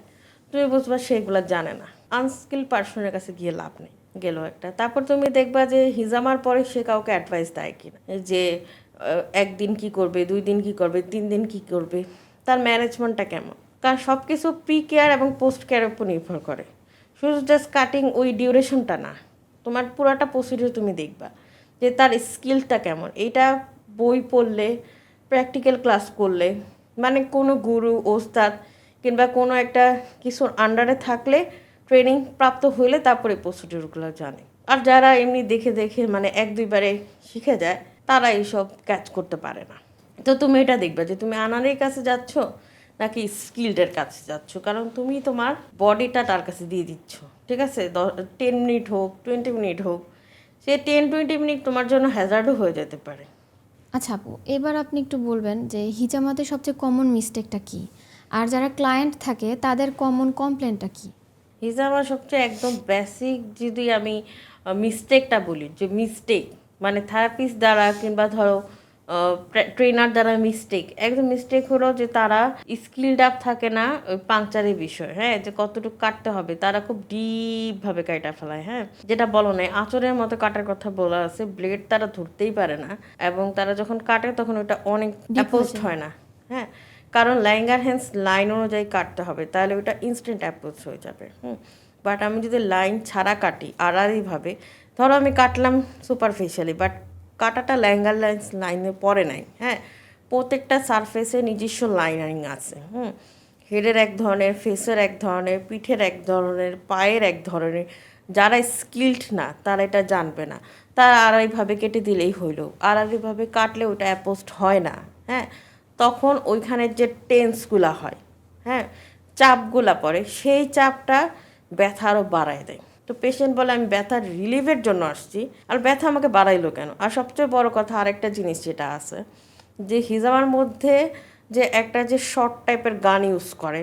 তুমি বুঝবা সেগুলো জানে না। আনস্কিল পার্সনের কাছে গিয়ে লাভ নেই, গেল একটা। তারপর তুমি দেখবা যে হিজামার পরে সে কাউকে অ্যাডভাইস দেয় কিনা, যে 1 দিন কী করবে, 2 দিন কী করবে, 3 দিন কী করবে, তার ম্যানেজমেন্টটা কেমন। কারণ সব কিছু প্রি কেয়ার এবং পোস্ট কেয়ারের উপর নির্ভর করে, শুধু জাস্ট কাটিং ওই ডিউরেশনটা না, তোমার পুরাটা প্রসিডিউর তুমি দেখবা যে তার স্কিলটা কেমন। এইটা বই পড়লে, প্র্যাকটিক্যাল ক্লাস করলে, মানে কোনো গুরু ওস্তাদ কিংবা কোনো একটা কিছুর আন্ডারে থাকলে, ট্রেনিং প্রাপ্ত হইলে তারপরে প্রসিডিউরগুলো জানে। আর যারা এমনি দেখে দেখে মানে 1-2 বারে শিখে যায়, তারা এইসব ক্যাচ করতে পারে না। তো তুমি এটা দেখবে যে তুমি আনারের কাছে যাচ্ছ নাকি স্কিল্ডের কাছে যাচ্ছ, কারণ তুমি তোমার বডিটা তার কাছে দিয়ে দিচ্ছ, ঠিক আছে। 10 মিনিট হোক, 20 মিনিট হোক, সে 10-20 মিনিট তোমার জন্য হ্যাজার্ডও হয়ে যেতে পারে। আচ্ছা আপু, এবার আপনি একটু বলবেন যে হিজামাতে সবচেয়ে কমন মিস্টেকটা কী, আর যারা ক্লায়েন্ট থাকে তাদের কমন কমপ্লেনটা কী? হিজামা সবচেয়ে একদম বেসিক যদি আমি মিস্টেকটা বলি, যে মিস্টেক মানে থেরাপিস্ট দ্বারা কিংবা ধরো ট্রেনার দ্বারা মিস্টেক, একদম মিস্টেক হলো যে তারা স্কিলড আপ থাকে না ওই পাংচারের বিষয়, হ্যাঁ, যে কতটুকু কাটতে হবে, তারা খুব ডিপভাবে কাটা ফেলায়, হ্যাঁ, যেটা বলো নাই আঁচড়ের মতো কাটার কথা বলা আছে, ব্লেড তারা ধরতেই পারে না, এবং তারা যখন কাটে তখন ওটা অনেক অ্যাপোস্ট হয় না, হ্যাঁ, কারণ ল্যাঙ্গারহ্যান্স লাইন অনুযায়ী কাটতে হবে, তাহলে ওটা ইনস্ট্যান্ট অ্যাপ্রোচ হয়ে যাবে। বাট আমি যদি লাইন ছাড়া কাটি আড়াআড়িভাবে, ধরো আমি কাটলাম সুপারফিশিয়ালি, বাট কাটাটা ল্যাঙ্গার লাইনে পড়ে নাই, হ্যাঁ, প্রত্যেকটা সারফেসে নিজস্ব লাইনিং আছে, হেডের এক ধরনের, ফেসের এক ধরনের, পিঠের এক ধরনের, পায়ের এক ধরনের, যারা স্কিল্ড না তারা এটা জানবে না, তারা আড়াইভাবে কেটে দিলেই হইলো, আড়াইভাবে কাটলে ওটা অ্যাপোস্ট হয় না। হ্যাঁ, তখন ওইখানের যে টেন্সগুলা হয়, হ্যাঁ, চাপগুলা পড়ে, সেই চাপটা ব্যথা আরও বাড়ায় দেয়। তো পেশেন্ট বলে আমি ব্যথার রিলিফের জন্য আসছি, আর ব্যথা আমাকে বাড়াইলো কেন? আর সবচেয়ে বড় কথা আরেকটা জিনিস যেটা আছে, যে হিজামার মধ্যে যে একটা যে শর্ট টাইপের গান ইউজ করে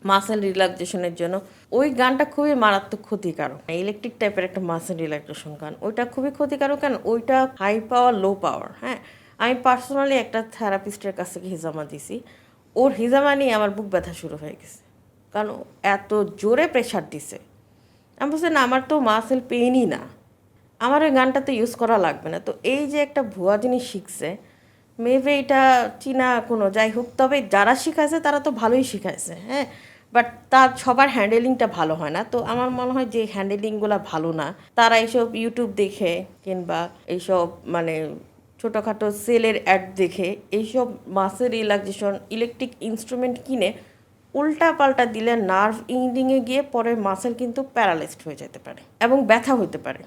মাসেল রিল্যাক্সেশনের জন্য, ওই গানটা খুবই মারাত্মক ক্ষতিকারক। ইলেকট্রিক টাইপের একটা মাসেল রিল্যাক্সেশন গান, ওইটা খুবই ক্ষতিকারক। কেন? ওইটা হাই পাওয়ার লো পাওয়ার। হ্যাঁ, আমি পার্সোনালি একটা থেরাপিস্টের কাছ থেকে হিজামা দিছি, ওর হিজামা নিয়ে আমার বুক ব্যথা শুরু হয়ে গেছে, কারণ এত জোরে প্রেশার দিছে। আমি বলছি না, আমার তো মাসেল পেইনই না, আমার ওই গানটা তো ইউজ করা লাগবে না। তো এই যে একটা ভুয়া জিনিস শিখছে, মেবি এটা চীনা কোনো, যাই হোক, তবে যারা শিখাইছে তারা তো ভালোই শিখাইছে। হ্যাঁ, বাট তার সবার হ্যান্ডেলিংটা ভালো হয় না। তো আমার মনে হয় যে হ্যান্ডেলিংগুলো ভালো না, তারা এইসব ইউটিউব দেখে কিংবা এইসব মানে ছোটোখাটো সেলের অ্যাড দেখে এইসব মাসেল রিল্যাক্সেশন ইলেকট্রিক ইনস্ট্রুমেন্ট কিনে উল্টা পাল্টা দিলে নার্ভ ইন্ডিংয়ে গিয়ে পরে মাসেল কিন্তু প্যারালাইজড হয়ে যেতে পারে এবং ব্যথা হতে পারে।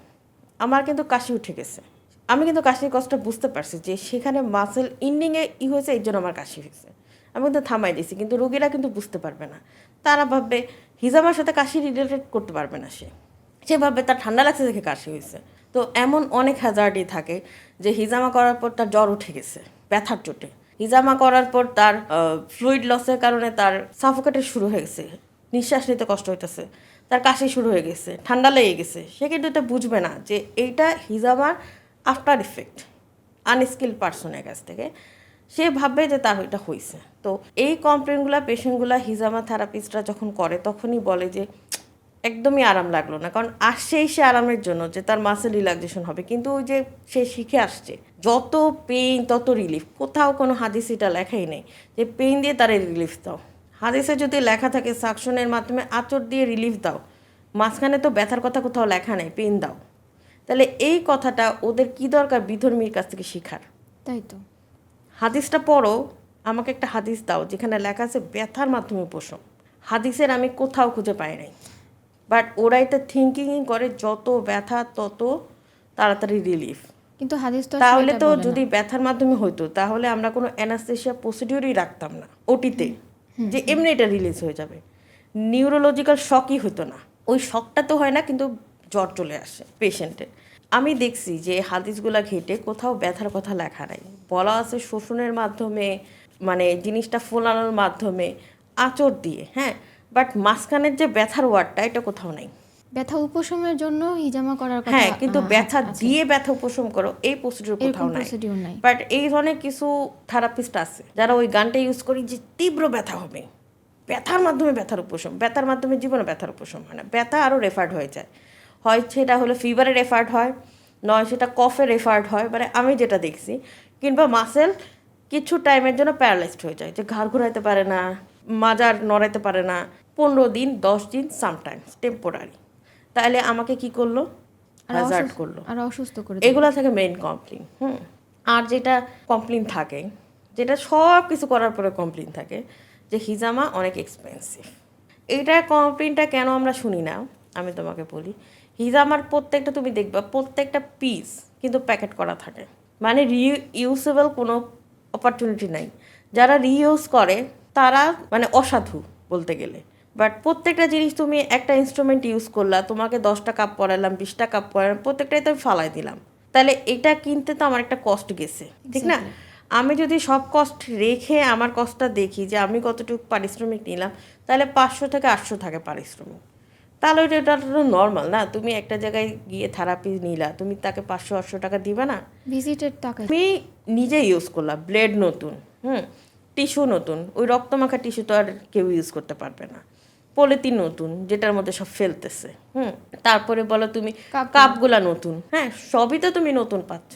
আমার কিন্তু কাশি উঠে গেছে, আমি কিন্তু কাশির কষ্টটা বুঝতে পারছি যে সেখানে মাসেল ইন্ডিংয়ে হয়েছে, এই জন্য আমার কাশি হয়েছে। আমি কিন্তু থামাই দিয়েছি, কিন্তু রোগীরা কিন্তু বুঝতে পারবে না। তারা ভাববে হিজামার সাথে কাশি রিলেটেড করতে পারবে না, সে ভাববে তার ঠান্ডা লাগছে দেখে কাশি হয়েছে। তো এমন অনেক হ্যাজার্ডই থাকে যে হিজামা করার পর তার জ্বর উঠে গেছে ব্যথার চোটে, হিজামা করার পর তার ফ্লুইড লসের কারণে তার সাফোকেটের শুরু হয়ে গেছে, নিঃশ্বাস নিতে কষ্ট হইতেছে, তার কাশি শুরু হয়ে গেছে, ঠান্ডা লেগে গেছে। সে কিন্তু এটা বুঝবে না যে এইটা হিজামার আফটার ইফেক্ট আনস্কিল পার্সনের কাছ থেকে। সে ভাববে যে তার এটা হয়েছে। তো এই কমপ্লেনগুলো পেশেন্টগুলো হিজামা থেরাপিস্টরা যখন করে তখনই বলে যে একদমই আরাম লাগলো না, কারণ আসছেই সে আরামের জন্য যে তার মাসেল রিল্যাক্সেশন হবে, কিন্তু ওই যে সে শিখে আসছে যত পেইন তত রিলিফ। কোথাও কোনো হাদিসে এটা লেখাই নেই যে পেইন দিয়ে তার রিলিফ দাও। হাদিসে যদি লেখা থাকে সাকশনের মাধ্যমে আঁচড় দিয়ে রিলিফ দাও, মাঝখানে তো ব্যথার কথা কোথাও লেখা নেই, পেইন দাও। তাহলে এই কথাটা ওদের কি দরকার বিধর্মীর কাছ থেকে শেখার? তাই তো। হাদিসটা পড়ো, আমাকে একটা হাদিস দাও যেখানে লেখা আছে ব্যথার মাধ্যমে উপশম। হাদিসের আমি কোথাও খুঁজে পাই নাই। বাট ওরা এটা থিঙ্কিংই করে যত ব্যথা তত তাড়াতাড়ি রিলিফ। কিন্তু হাদিস তো তাহলে তো যদি ব্যথার মাধ্যমে হইতো তাহলে আমরা কোনো অ্যানাস্থেশিয়া প্রসিডিউরই রাখতাম না ওটিতে, যে এমনি এটা রিলিজ হয়ে যাবে। নিউরোলজিক্যাল শকই হতো না, ওই শকটা তো হয় না, কিন্তু জ্বর চলে আসে পেশেন্টের। আমি দেখছি যে হাদিসগুলা ঘেটে কোথাও ব্যথার কথা লেখা নাই, বলা আছে শোষণের মাধ্যমে, মানে জিনিসটা ফোলানোর মাধ্যমে, আঁচড় দিয়ে। হ্যাঁ, বাট মাঝখানের যে ব্যথার ওয়ার্ডটা এটা কোথাও নাই। ব্যথা উপশমের জন্য হিজামা করার কথা। হ্যাঁ, কিন্তু ব্যথা দিয়ে ব্যথা উপশম করো এই প্রসিডিউর কোথাও নাই। বাট এই ধরনের কিছু থেরাপিস্ট আছে যারা ওই গানটা ইউজ করি যে তীব্র ব্যথা হবে, ব্যথার মাধ্যমে ব্যথার উপশম, ব্যথার মাধ্যমে জীবনে ব্যথার উপশম হয় না, ব্যথা আরও রেফার্ড হয়ে যায়। হয় সেটা হলো ফিভারে রেফার্ড হয়, নয় সেটা কফে রেফার্ড হয়, মানে আমি যেটা দেখছি। কিংবা মাসেল কিছু টাইমের জন্য প্যারালাইজড হয়ে যায়, যে ঘাড় ঘুরাইতে পারে না, মাজার নড়াইতে পারে না, 15 দিন 10 দিন সামটাইমস টেম্পোরারি। তাহলে আমাকে কি করলো? হ্যাজার্ড করলো, আর অসুস্থ করে। এগুলা থাকে মেইন কমপ্লেন। আর যেটা কমপ্লেন থাকে, যেটা সব কিছু করার পরে কমপ্লেন থাকে, যে হিজামা অনেক এক্সপেন্সিভ। এইটার কমপ্লেনটা কেন আমরা শুনি না আমি তোমাকে বলি। হিজামার প্রত্যেকটা তুমি দেখবা প্রত্যেকটা পিস কিন্তু প্যাকেট করা থাকে, মানে রিইউজেবল কোনো অপরচুনিটি নাই। যারা রিইউজ করে তারা মানে অসাধু বলতে গেলে। বাট প্রত্যেকটা জিনিস তুমি একটা ইনস্ট্রুমেন্ট ইউজ করলা, তোমাকে 10টা কাপ পরালাম, 20টা কাপ পরালাম, প্রত্যেকটাই তো ফালাই দিলাম। তাহলে এটা কিনতে তো আমার একটা কস্ট গেছে, ঠিক না? আমি যদি সব কস্ট রেখে আমার কস্টটা দেখি যে আমি কতটুকু পারিশ্রমিক নিলাম, তাহলে 500 থেকে 800 থাকে পারিশ্রমিক। তাহলে এটা তো নর্মাল না? তুমি একটা জায়গায় গিয়ে থেরাপি নিলা, তুমি তাকে 500-800 টাকা দিবা না? ভিজিটের টাকা তুমি নিজে ইউজ করলা, ব্লেড নতুন, টিস্যু নতুন, ওই রক্তমাখা টিস্যু তো আর কেউ ইউজ করতে পারবে না। পলিথিন নতুন যেটার মধ্যে সব ফেলতেছে, তারপরে বলো তুমি কাপগুলা নতুন, হ্যাঁ, সবই তো তুমি নতুন পাচ্ছ।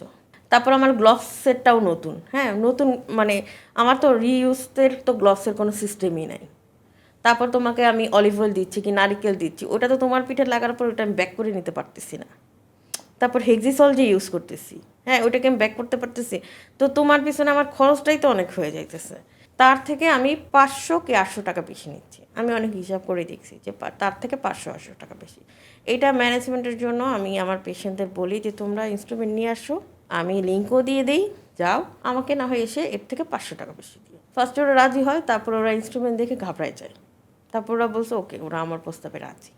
তারপর আমার গ্লাভস সেটটাও নতুন, হ্যাঁ, নতুন, মানে আমার তো রিইউজের তো গ্লাভসের কোনো সিস্টেমই নাই। তারপর তোমাকে আমি অলিভ অয়েল দিচ্ছি কি নারিকেল দিচ্ছি, ওটা তো তোমার পিঠে লাগার পর ওটা আমি ব্যাক করে নিতে পারতেছি না। তারপর হেক্সিসল যে ইউজ করতেছি, হ্যাঁ, ওইটাকে আমি ব্যাক করতে পারতেছি। তো তোমার পিছনে আমার খরচটাই তো অনেক হয়ে যাইতেছে। তার থেকে আমি 500 কি 800 টাকা বেশি নিচ্ছি। আমি অনেক হিসাব করে দেখছি যে তার থেকে 500-800 টাকা বেশি। এটা ম্যানেজমেন্টের জন্য আমি আমার পেশেন্টদের বলি যে তোমরা ইনস্ট্রুমেন্ট নিয়ে আসো, আমি লিঙ্কও দিয়ে দিই, যাও, আমাকে না হয় এসে এর থেকে 500 টাকা বেশি দিও। ফার্স্টে ওরা রাজি হয়, তারপর ওরা ইনস্ট্রুমেন্ট দেখে ঘাবড়ায় যায়। তারপর ওরা বলছে ওকে, ওরা আমার প্রস্তাবে রাজি।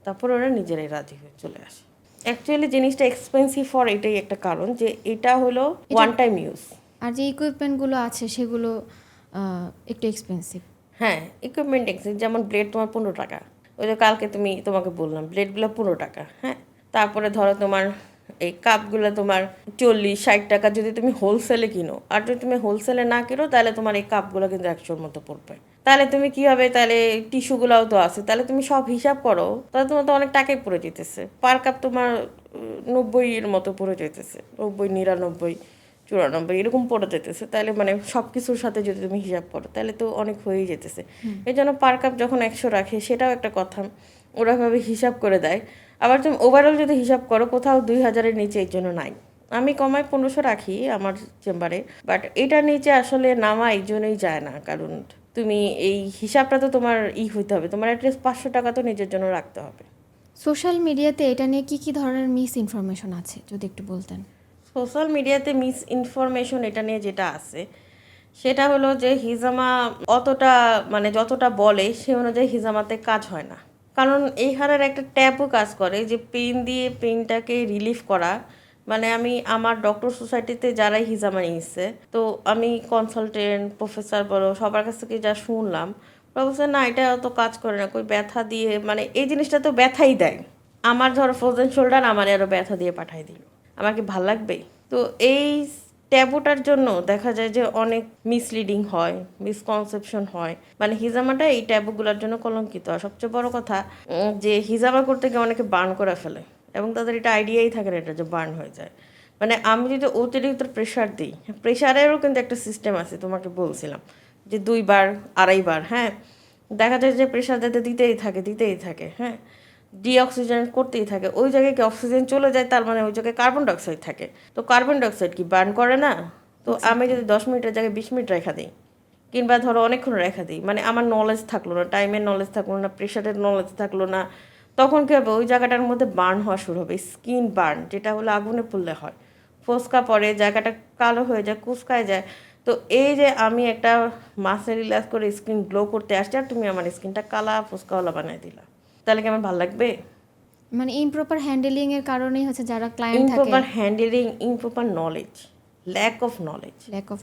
তারপর ওরা নিজেরাই রাজি হয়ে চলে আসে। অ্যাকচুয়ালি জিনিসটা এক্সপেন্সিভ ফর এটাই একটা কারণ যে এটা হলো ওয়ান টাইম ইউজ। আর যে ইকুইপমেন্টগুলো আছে সেগুলো একটু এক্সপেন্সিভ। হ্যাঁ, ইকুইপমেন্ট এক্সচেঞ্জ, যেমন ব্লেড তোমার 15 টাকা, ওই যে কালকে তোমাকে বললাম ব্লেডগুলো 15 টাকা। হ্যাঁ, তারপরে ধরো তোমার এই কাপগুলো তোমার 40-60 টাকা যদি তুমি হোলসেলে কিনো, আর যদি তুমি হোলসেলে না কিনো তাহলে তোমার এই কাপগুলো কিন্তু 100-র মতো পড়বে। তাহলে তুমি কি হবে, তাহলে টিস্যুগুলোও তো আছে, তাহলে তুমি সব হিসাব করো, তাহলে তোমার তো অনেক টাকাই পড়ে যেতেছে। পার কাপ তোমার 90-এর মতো পড়ে যেতেছে, 90, 99, 94 এরকম পড়ে যেতেছে। তাহলে মানে সব কিছুর সাথে যদি তুমি হিসাব করো তাহলে তো অনেক হয়েই যেতেছে। এই জন্য পার কাপ যখন 100 রাখে সেটাও একটা কথা, ওরাভাবে হিসাব করে দেয়। আবার তুমি ওভারঅল যদি হিসাব করো কোথাও 2000-এর নিচে এই জন্য নাই। আমি কমায় 1500 রাখি আমার চেম্বারে, বাট এটার নিচে আসলে নামা এই জন্যই যায় না, কারণ তুমি এই হিসাবটা তো তোমার হইতে হবে, তোমার অ্যাটলিস্ট 500 টাকা তো নিজের জন্য রাখতে হবে। সোশ্যাল মিডিয়াতে এটা নিয়ে কি ধরনের মিস ইনফরমেশন আছে যদি একটু বলতেন। সোশ্যাল মিডিয়াতে মিস ইনফরমেশন এটা নিয়ে যেটা আছে সেটা হলো যে হিজামা অতটা মানে যতটা বলে সে অনুযায়ী হিজামাতে কাজ হয় না। কারণ এইখানের একটা ট্যাবও কাজ করে যে পেইন দিয়ে পেইনটাকে রিলিফ করা। মানে আমি আমার ডক্টর সোসাইটিতে যারাই হিজামা নিয়েছে, তো আমি কনসালটেন্ট প্রফেসর বলো সবার কাছ থেকে যা শুনলাম, প্রফেসর না এটা অত কাজ করে না, কই ব্যথা দিয়ে, মানে এই জিনিসটা তো ব্যথাই দেয়। আমার ধরো ফ্রোজেন শোল্ডার আমার আরও ব্যথা দিয়ে পাঠাই দিল, আমার কি ভাল লাগবে? তো এই ট্যাবুটার জন্য দেখা যায় যে অনেক মিসলিডিং হয়, মিসকনসেপশন হয়। মানে হিজামাটা এই ট্যাবুগুলোর জন্য কলঙ্কিত। আর সবচেয়ে বড় কথা যে হিজামা করতে গিয়ে অনেকে বার্ন করে ফেলে এবং তাদের এটা আইডিয়াই থাকে না এটা যে বার্ন হয়ে যায়। মানে আমি যদি অতিরিক্ত প্রেশার দিই, প্রেশারেরও কিন্তু একটা সিস্টেম আছে, তোমাকে বলছিলাম যে 2 বার 2.5 বার। হ্যাঁ, দেখা যায় যে প্রেশার দিতেই থাকে। হ্যাঁ, ডিঅক্সিজেন করতেই থাকে, ওই জায়গায় কি অক্সিজেন চলে যায়, তার মানে ওই জায়গায় কার্বন ডাইঅক্সাইড থাকে। তো কার্বন ডাইঅক্সাইড কি বার্ন করে না? তো আমি যদি 10 মিনিটের জায়গায় 20 মিনিট রেখা দিই, কিংবা ধরো অনেকক্ষণ রেখা দিই, মানে আমার নলেজ থাকলো না, টাইমের নলেজ থাকলো না, প্রেশারের নলেজ থাকলো না, তখন কী হবে ওই জায়গাটার মধ্যে বার্ন হওয়া শুরু হবে, স্কিন বার্ন, যেটা হলো আগুনে পুড়লে হয়, ফোসকা পড়ে, জায়গাটা কালো হয়ে যায়, কুচকায় যায়। তো এই যে আমি একটা মাসে রিল্যাক্স করে স্কিন গ্লো করতে আসছি, আর তুমি আমার স্কিনটা কালা ফুসকাওয়ালা বানাই দিলা, তাহলে কি আমার ভালো লাগবে? মানে ইমপ্রপার হ্যান্ডেলিং এর কারণেই হচ্ছে যারা ক্লায়েন্ট থাকে। Improper handling, improper knowledge, lack of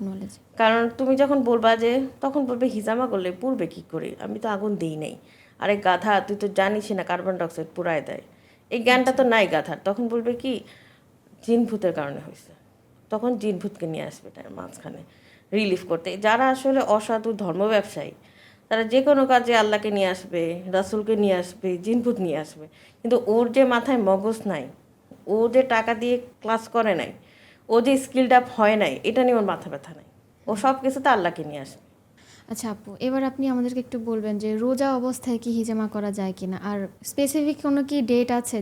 knowledge. কারণ তুমি যখন বলবা যে, তখন বলবে হিজামা করলে পুড়বে কি করে, আমি তো আগুন দিই নাই, আরে গাধা তুই তো জানিস না কার্বন ডাইঅক্সাইড পুড়ায় দেয়, এই জ্ঞানটা তো নাই গাধার। তখন বলবে কি জিন ভূতের কারণে হয়েছে, তখন জিন ভূতকে নিয়ে আসবে তার মাঝখানে রিলিফ করতে। যারা আসলে অসাধু ধর্ম ব্যবসায়ী তারা যে কোনো কাজে আল্লাহকে নিয়ে আসবে, রাসূলকে নিয়ে আসবে, জিনভূত নিয়ে আসবে, কিন্তু ওর যে মাথায় মগজ নাই, ও যে টাকা দিয়ে ক্লাস করে নাই, ও যে স্কিলড আপ হয় নাই, এটা নিয়ে ওর মাথা ব্যথা নাই, ও সব কিছুতে আল্লাহকে নিয়ে আসবে। আচ্ছা আপু, এবার আপনি আমাদেরকে একটু বলবেন যে রোজা অবস্থায় কি হিজামা করা যায় কিনা, আর স্পেসিফিক কোনো কি ডেট আছে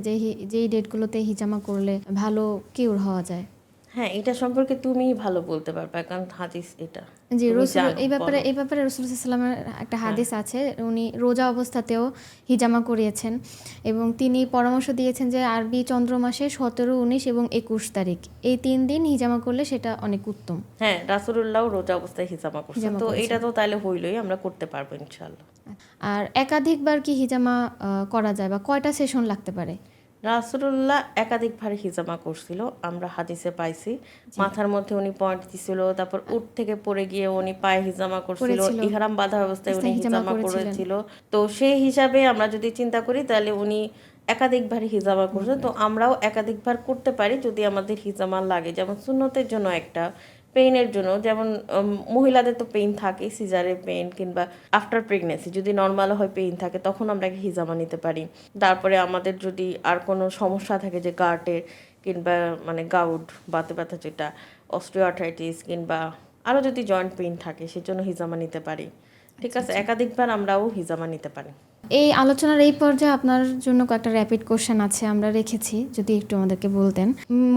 যেই ডেটগুলোতে হিজামা করলে ভালো কিউর হওয়া যায়? হ্যাঁ, এটা সম্পর্কে তুমিই ভালো বলতে পারবে, কারণ হাদিস এটা। জি, তুমি রসুল জানো, এই ব্যাপারে বলো। এই ব্যাপারে রসুল সাল্লামের একটা হাদিস আছে, উনি রোজা অবস্থাতেও হিজামা করিয়েছেন এবং তিনি পরামর্শ দিয়েছেন যে আরবি চন্দ্র মাসে 17, 19 এবং 21 তারিখ এই 3 দিন হিজামা করলে সেটা অনেক উত্তম। হ্যাঁ, রাসূলুল্লাহ রোজা অবস্থায় হিজামা করছে, তো এটা তো তাহলে হইলই, আমরা করতে পারবো ইনশাআল্লাহ। আর একাধিকবার কি হিজামা করা যায় বা কয়টা সেশন লাগতে পারে? রাসূলুল্লাহ একাধিকবার হিজামা করছিল, আমরা হাদিসে পাইছি। মাথার মধ্যে উনি পয়েন্ট দিছিল, তারপর উট থেকে পড়ে গিয়ে উনি পায়ে হিজামা করছিল, ইহরাম বাঁধা অবস্থায় উনি হিজামা করেছিল। তো সেই হিসাবে আমরা যদি চিন্তা করি তাহলে উনি একাধিকবার হিজামা করছেন। তো আমরাও একাধিকবার করতে পারি যদি আমাদের হিজামা লাগে, যেমন সুন্নতের জন্য একটা, পেইনের জন্য, যেমন মহিলাদের তো পেইন থাকে, সিজারের পেইন কিংবা আফটার প্রেগনেন্সি যদি নর্মাল হয় পেইন থাকে, তখন আমরা হিজামা নিতে পারি। তারপরে আমাদের যদি আর কোনো সমস্যা থাকে যে গার্টের কিংবা মানে গাউট বাতে ব্যথা, যেটা অস্টিওআর্থ্রাইটিস, কিংবা আরও যদি জয়েন্ট পেইন থাকে সেজন্য হিজামা নিতে পারি। ঠিক আছে, একাধিকবার আমরাও হিজামা নিতে পারি। এই আলোচনার এই পর্যায়ে আপনার জন্য কয়েকটা র্যাপিড কোশ্চেন আছে আমরা রেখেছি, যদি একটু আমাদেরকে বলতেন।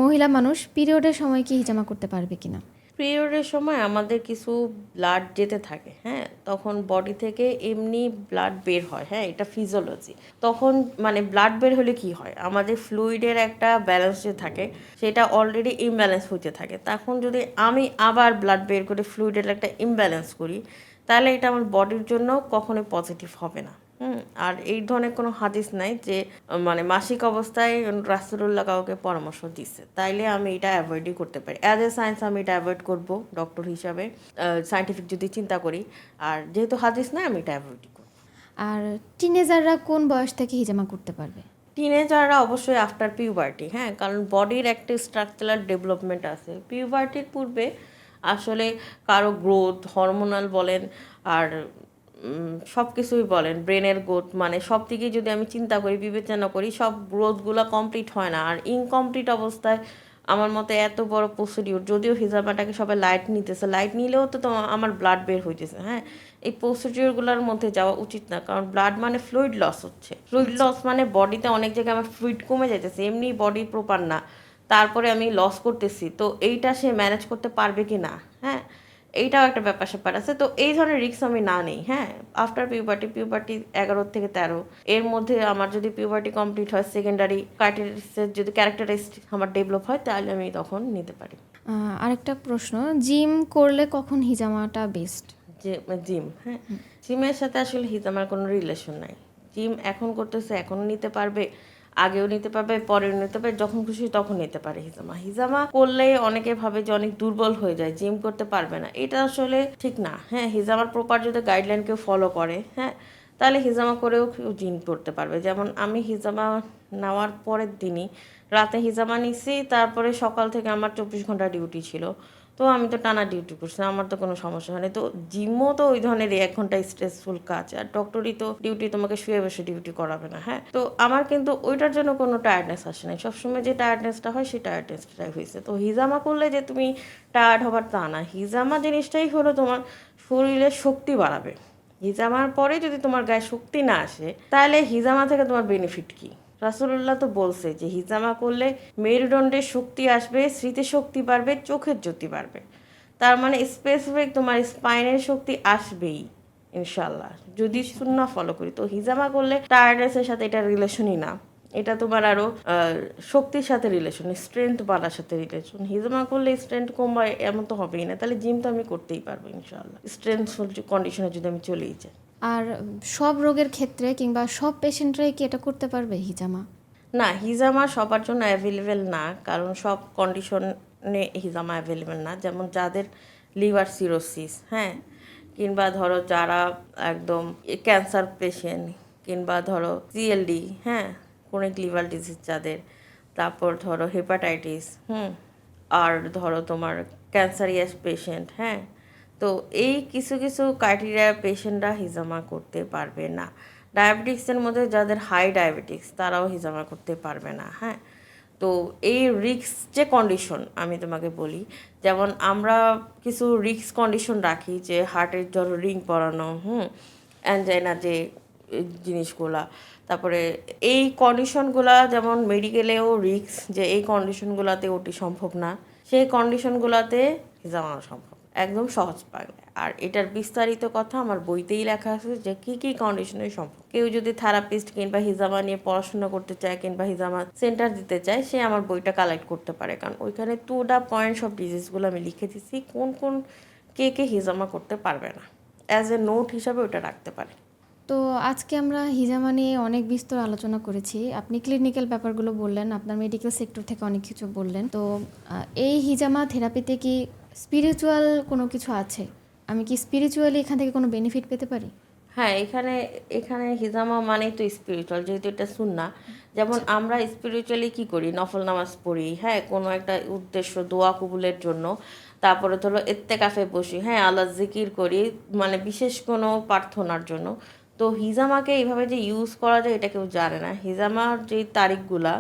মহিলা মানুষ পিরিয়ডের সময় কি হিজামা করতে পারবে কিনা? পিরিয়ডের সময় আমাদের কিছু ব্লাড যেতে থাকে, হ্যাঁ, তখন বডি থেকে এমনি ব্লাড বের হয়, হ্যাঁ, এটা ফিজিওলজি। তখন মানে ব্লাড বের হলে কি হয়, আমাদের ফ্লুইডের একটা ব্যালেন্স যে থাকে সেটা অলরেডি ইমব্যালেন্স হতে থাকে। তখন যদি আমি আবার ব্লাড বের করে ফ্লুইডের একটা ইমব্যালেন্স করি, তাহলে এটা আমার বডির জন্য কখনোই পজিটিভ হবে না। আর এই ধরনের কোনো হাদিস নাই যে মানে মাসিক অবস্থায় রাসূলুল্লাহ কাউকে পরামর্শ দিচ্ছে, তাইলে আমি এটা অ্যাভয়েডই করতে পারি। অ্যাজ এ সায়েন্স আমি এটা অ্যাভয়েড করব ডক্টর হিসাবে, সায়েন্টিফিক যদি চিন্তা করি। আর যেহেতু হাদিস নাই, আমি এটা অ্যাভয়েডই করব। আর টিনেজাররা কোন বয়স থেকে হিজামা করতে পারবে? টিনেজাররা অবশ্যই আফটার পিউবার্টি, হ্যাঁ, কারণ বডির একটা স্ট্রাকচারাল ডেভেলপমেন্ট আছে। পিউবার্টির পূর্বে আসলে কারো গ্রোথ, হরমোনাল বলেন আর সব কিছুই বলেন, ব্রেনের গ্রোথ, মানে সব দিকেই যদি আমি চিন্তা করি, বিবেচনা করি, সব গ্রোথগুলো কমপ্লিট হয় না। আর ইনকমপ্লিট অবস্থায় আমার মতে এত বড় প্রসিডিউর, যদিও হিজামাটাকে সবাই লাইট নিতেছে, লাইট নিলেও তো আমার ব্লাড বের হইতেছে, হ্যাঁ, এই প্রসিডিউরগুলোর মধ্যে যাওয়া উচিত না। কারণ ব্লাড মানে ফ্লুইড লস হচ্ছে, ফ্লুইড লস মানে বডিতে অনেক জায়গায় আমার ফ্লুইড কমে যাইতেছে, এমনি বডি প্রপার না, তারপরে আমি লস করতেছি, তো এইটা সে ম্যানেজ করতে পারবে কি না, হ্যাঁ, এইটাও একটা ব্যাপার স্যাপার আছে। তো এই ধরনের রিস্ক আমি না নেই, হ্যাঁ। আফটার পিউবার্টি 11 থেকে 13 এর মধ্যে আমার যদি পিউবার্টি কমপ্লিট হয়, সেকেন্ডারি ক্রাইটেরিয়াসের যদি ক্যারেক্টারিস্টিক আমার ডেভেলপ হয়, তাহলে আমি তখন নিতে পারি। আরেকটা প্রশ্ন, জিম করলে কখন হিজামাটা বেস্ট? যে জিম, হ্যাঁ, জিমের সাথে আসলে হিজামার কোনো রিলেশন নাই। জিম এখন করতেছে, এখনও নিতে পারবে, আগেও নিতে পারবে, পরেও নিতে পারবে, যখন খুশি তখন নিতে পারে হিজামা। হিজামা করলে অনেকে ভাবে যে অনেক দুর্বল হয়ে যায়, জিম করতে পারবে না, এটা আসলে ঠিক না, হ্যাঁ। হিজামার প্রপার যদি গাইডলাইন কেউ ফলো করে, হ্যাঁ, তাহলে হিজামা করেও কেউ জিম করতে পারবে। যেমন আমি হিজামা নেওয়ার পরের দিনই রাতে হিজামা নিছি, তারপরে সকাল থেকে আমার 24 ঘন্টা ডিউটি ছিল, তো আমি তো টানা ডিউটি করছি, আমার তো কোনো সমস্যা হয়নি। তো জিমও তো ওই ধরনের 1 ঘন্টা স্ট্রেসফুল কাজ, আর ডক্টরই তো ডিউটি তোমাকে শুয়ে বসে ডিউটি করাবে না, হ্যাঁ। তো আমার কিন্তু ওইটার জন্য কোনো টায়ার্ডনেস আসে নাই, সবসময় যে টায়ার্ডনেসটা হয় সেই টায়ার্ডনেসটাই হয়েছে। তো হিজামা করলে যে তুমি টায়ার্ড হবার তা না, হিজামা জিনিসটাই হলো তোমার শরীরের শক্তি বাড়াবে। হিজামার পরে যদি তোমার গায়ে শক্তি না আসে, তাহলে হিজামা থেকে তোমার বেনিফিট কি? রাসূলুল্লাহ তো বলছে যে হিজামা করলে মেরুদণ্ডের শক্তি আসবে, স্মৃতিশক্তি বাড়বে, চোখের জ্যোতি বাড়বে। তার মানে স্পেসিফিক তোমার স্পাইনের শক্তি আসবেই ইনশাল্লাহ, যদি সুন্নাহ ফলো করি। তো হিজামা করলে টায়ার্ডনেসের সাথে এটা রিলেশনই না, এটা তোমার আরো শক্তির সাথে রিলেশন, স্ট্রেংথ বাড়ার সাথে রিলেশন। হিজামা করলে স্ট্রেংথ কমবে এমন তো হবেই না, তাহলে জিম তো আমি করতেই পারবো ইনশাল্লাহ, স্ট্রেংথফুল কন্ডিশনে যদি আমি চলেই যাই। আর সব রোগের ক্ষেত্রে কিংবা সব পেশেন্টরাই কি এটা করতে পারবে হিজামা? না, হিজামা সবার জন্য অ্যাভেলেবেল না, কারণ সব কন্ডিশনে হিজামা অ্যাভেলেবেল না। যেমন যাদের লিভার সিরোসিস, হ্যাঁ, কিংবা ধরো যারা একদম ক্যান্সার পেশেন্ট, কিংবা ধরো সিএলডি, হ্যাঁ, ক্রনিক লিভার ডিজিজ যাদের, তারপর ধরো হেপাটাইটিস, আর ধরো তোমার ক্যান্সারিয়াস পেশেন্ট, হ্যাঁ। তো এই কিছু কিছু ক্রাইটেরিয়া পেশেন্টরা হিজামা করতে পারবে না। ডায়াবেটিক্সের মধ্যে যাদের হাই ডায়াবেটিক্স, তারাও হিজামা করতে পারবে না, হ্যাঁ। তো এই রিস্ক যে কন্ডিশন আমি তোমাকে বলি, যেমন আমরা কিছু রিস্ক কন্ডিশন রাখি, যে হার্টের ধরো রিং পরানো, অ্যানজাইনা যে জিনিসগুলা, তারপরে এই কন্ডিশনগুলা যেমন মেডিকেলেও রিস্ক, যে এই কন্ডিশনগুলোতে ওটি সম্ভব না, সেই কন্ডিশনগুলোতে হিজামা সম্ভব, একদম সহজ পাগলে। আর এটার বিস্তারিত কথা আমার বইতেই লেখা আছে যে কী কী কন্ডিশনে সম্ভব। কেউ যদি থেরাপিস্ট কিংবা হিজামা নিয়ে পড়াশোনা করতে চায় কিংবা হিজামা সেন্টার দিতে চায়, সে আমার বইটা কালেক্ট করতে পারে, কারণ ওইখানে টু দ্য পয়েন্টস অফ ডিজিজগুলো আমি লিখে দিচ্ছি, কোন কোন কে হিজামা করতে পারবে না, অ্যাজ এ নোট হিসাবে ওইটা রাখতে পারে। তো আজকে আমরা হিজামা নিয়ে অনেক বিস্তর আলোচনা করেছি, আপনি ক্লিনিক্যাল ব্যাপারগুলো বললেন, আপনার মেডিকেল সেক্টর থেকে অনেক কিছু বললেন। তো এই হিজামা থেরাপিতে কি স্পিরিচুয়াল কোনো কিছু আছে? আমি কি স্পিরিচুয়ালি এখান থেকে কোনো বেনিফিট পেতে পারি? হ্যাঁ, এখানে এখানে হিজামা মানেই তো স্পিরিচুয়াল, যেহেতু এটা সুন্নাহ। যেমন আমরা স্পিরিচুয়ালি কি করি, নফল নামাজ পড়ি, হ্যাঁ, কোনো একটা উদ্দেশ্য দোয়া কবুলের জন্য, তারপরে ধরো ইত্তেকাফে বসি, হ্যাঁ, আল্লাহ জিকির করি, মানে বিশেষ কোনো প্রার্থনার জন্য। তো হিজামাকে এইভাবে যে ইউজ করা যায় এটা কেউ জানে না। হিজামার যে তারিখগুলা,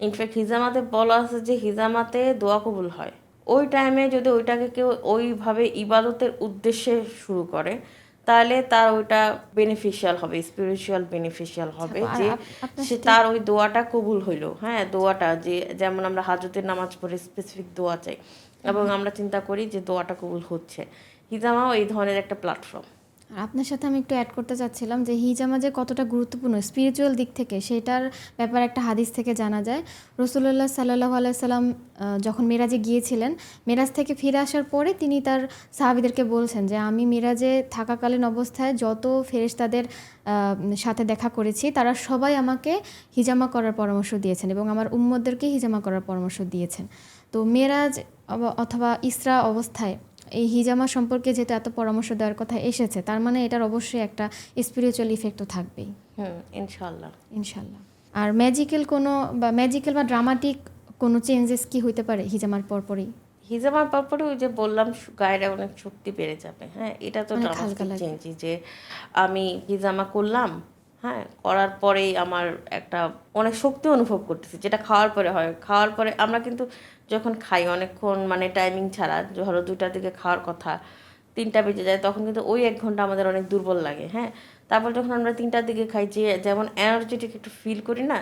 ইনফ্যাক্ট হিজামাতে বলা আছে যে হিজামাতে দোয়া কবুল হয়, ওই টাইমে যদি ওইটাকে কেউ ওইভাবে ইবাদতের উদ্দেশ্যে শুরু করে, তাহলে তার ওইটা বেনিফিশিয়াল হবে, স্পিরিচুয়াল বেনিফিশিয়াল হবে, আর যে আপনার সে সাথে তার ওই দোয়াটা কবুল হইলো, হ্যাঁ, দোয়াটা যে যেমন আমরা হাজতের নামাজ পড়ে স্পেসিফিক দোয়া চাই, এবং আমরা চিন্তা করি যে দোয়াটা কবুল হচ্ছে। হিজামাও এই ধরনের একটা প্ল্যাটফর্ম। আর আপনার সাথে আমি একটু অ্যাড করতে চাচ্ছিলাম যে হিজামা যে কতটা গুরুত্বপূর্ণ স্পিরিচুয়াল দিক থেকে, সেটার ব্যাপারে একটা হাদিস থেকে জানা যায়। রাসূলুল্লাহ সাল্লাল্লাহু আলাইহি সাল্লাম যখন মেরাজে গিয়েছিলেন, মেরাজ থেকে ফিরে আসার পরে তিনি তার সাহাবীদেরকে বলছেন যে আমি মেরাজে থাকাকালীন অবস্থায় যত ফেরেশতাদের সাথে দেখা করেছি তারা সবাই আমাকে হিজামা করার পরামর্শ দিয়েছেন এবং আমার উম্মতদেরকে হিজামা করার পরামর্শ দিয়েছেন। তো মেরাজ অথবা ইসরা অবস্থায় এই হিজামা সম্পর্কে যেটা এত পরামর্শ দেওয়ার কথা এসেছে, তার মানে এটার অবশ্যই একটা স্পিরিচুয়াল ইফেক্ট তো থাকবেই ইনশাল্লাহ। ইনশাল্লাহ। আর ম্যাজিক্যাল বা ড্রামাটিক কোনো চেঞ্জেস কি হইতে পারে হিজামার পরপরই? হিজামার পরপরে ওই যে বললাম গায়ের অনেক শক্তি বেড়ে যাবে। হ্যাঁ, এটা তো অনেক হালকা ড্রামাস্টিক লাগে। চেঞ্জই যে আমি হিজামা করলাম, হ্যাঁ, করার পরেই আমার একটা অনেক শক্তি অনুভব করতেছি, যেটা খাওয়ার পরে হয়। খাওয়ার পরে আমরা কিন্তু যখন খাই অনেকক্ষণ মানে টাইমিং ছাড়া, ধরো 2টার দিকে খাওয়ার কথা, 3টা বেজে যায়, তখন কিন্তু ওই 1 ঘন্টা আমাদের অনেক দুর্বল লাগে। হ্যাঁ, তারপর যখন আমরা 3টার দিকে খাই, যে যেমন এনার্জেটিক একটু ফিল করি না,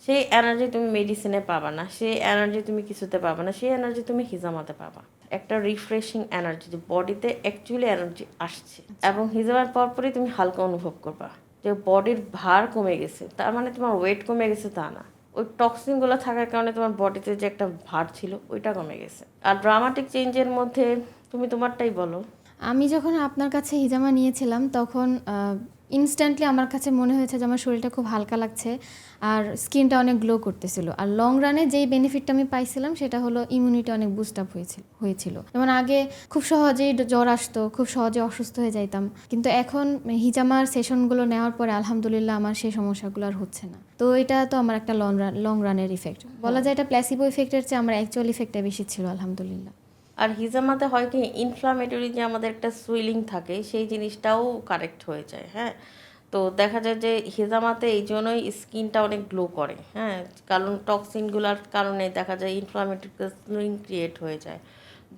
সেই এনার্জি তুমি মেডিসিনে পাবা না, সেই এনার্জি তুমি কিছুতে পাবা না, সেই এনার্জি তুমি হিজামাতে পাবা। একটা রিফ্রেশিং এনার্জি, যে বডিতে অ্যাকচুয়ালি এনার্জি আসছে। এবং হিজামার পরপরই তুমি হালকা অনুভব করবা যে বডির ভার কমে গেছে। তার মানে তোমার ওয়েট কমে গেছে তা না, ওই টক্সিনগুলো থাকার কারণে তোমার বডিতে যে একটা ভার ছিল ওইটা কমে গেছে। আর ড্রামাটিক চেঞ্জের মধ্যে তুমি তোমারটাই বলো। আমি যখন আপনার কাছে হিজামা নিয়েছিলাম তখন ইনস্ট্যান্টলি আমার কাছে মনে হয়েছে যে আমার শরীরটা খুব হালকা লাগছে আর স্কিনটা অনেক গ্লো করতেছিল। আর লং রানে যেই বেনিফিটটা আমি পাইছিলাম সেটা হলো ইমিউনিটি অনেক বুস্ট আপ হয়েছিল। যেমন আগে খুব সহজেই জ্বর আসতো, খুব সহজে অসুস্থ হয়ে যাইতাম, কিন্তু এখন হিজামার সেশনগুলো নেওয়ার পরে আলহামদুলিল্লাহ আমার সেই সমস্যাগুলো আর হচ্ছে না। তো এটা তো আমার একটা লং রানের ইফেক্ট বলা যায়। এটা প্ল্যাসিবো ইফেক্টের চেয়ে আমার অ্যাকচুয়াল ইফেক্টটা বেশি ছিল আলহামদুলিল্লাহ। আর হিজামাতে হয় কি, ইনফ্লামেটরি যে আমাদের একটা সুইলিং থাকে সেই জিনিসটাও কারেক্ট হয়ে যায়। হ্যাঁ, তো দেখা যায় যে হিজামাতে এই জন্যই স্কিনটা অনেক গ্লো করে। হ্যাঁ, কারণ টক্সিনগুলোর কারণে দেখা যায় ইনফ্লামেটরি সুইলিং ক্রিয়েট হয়ে যায়।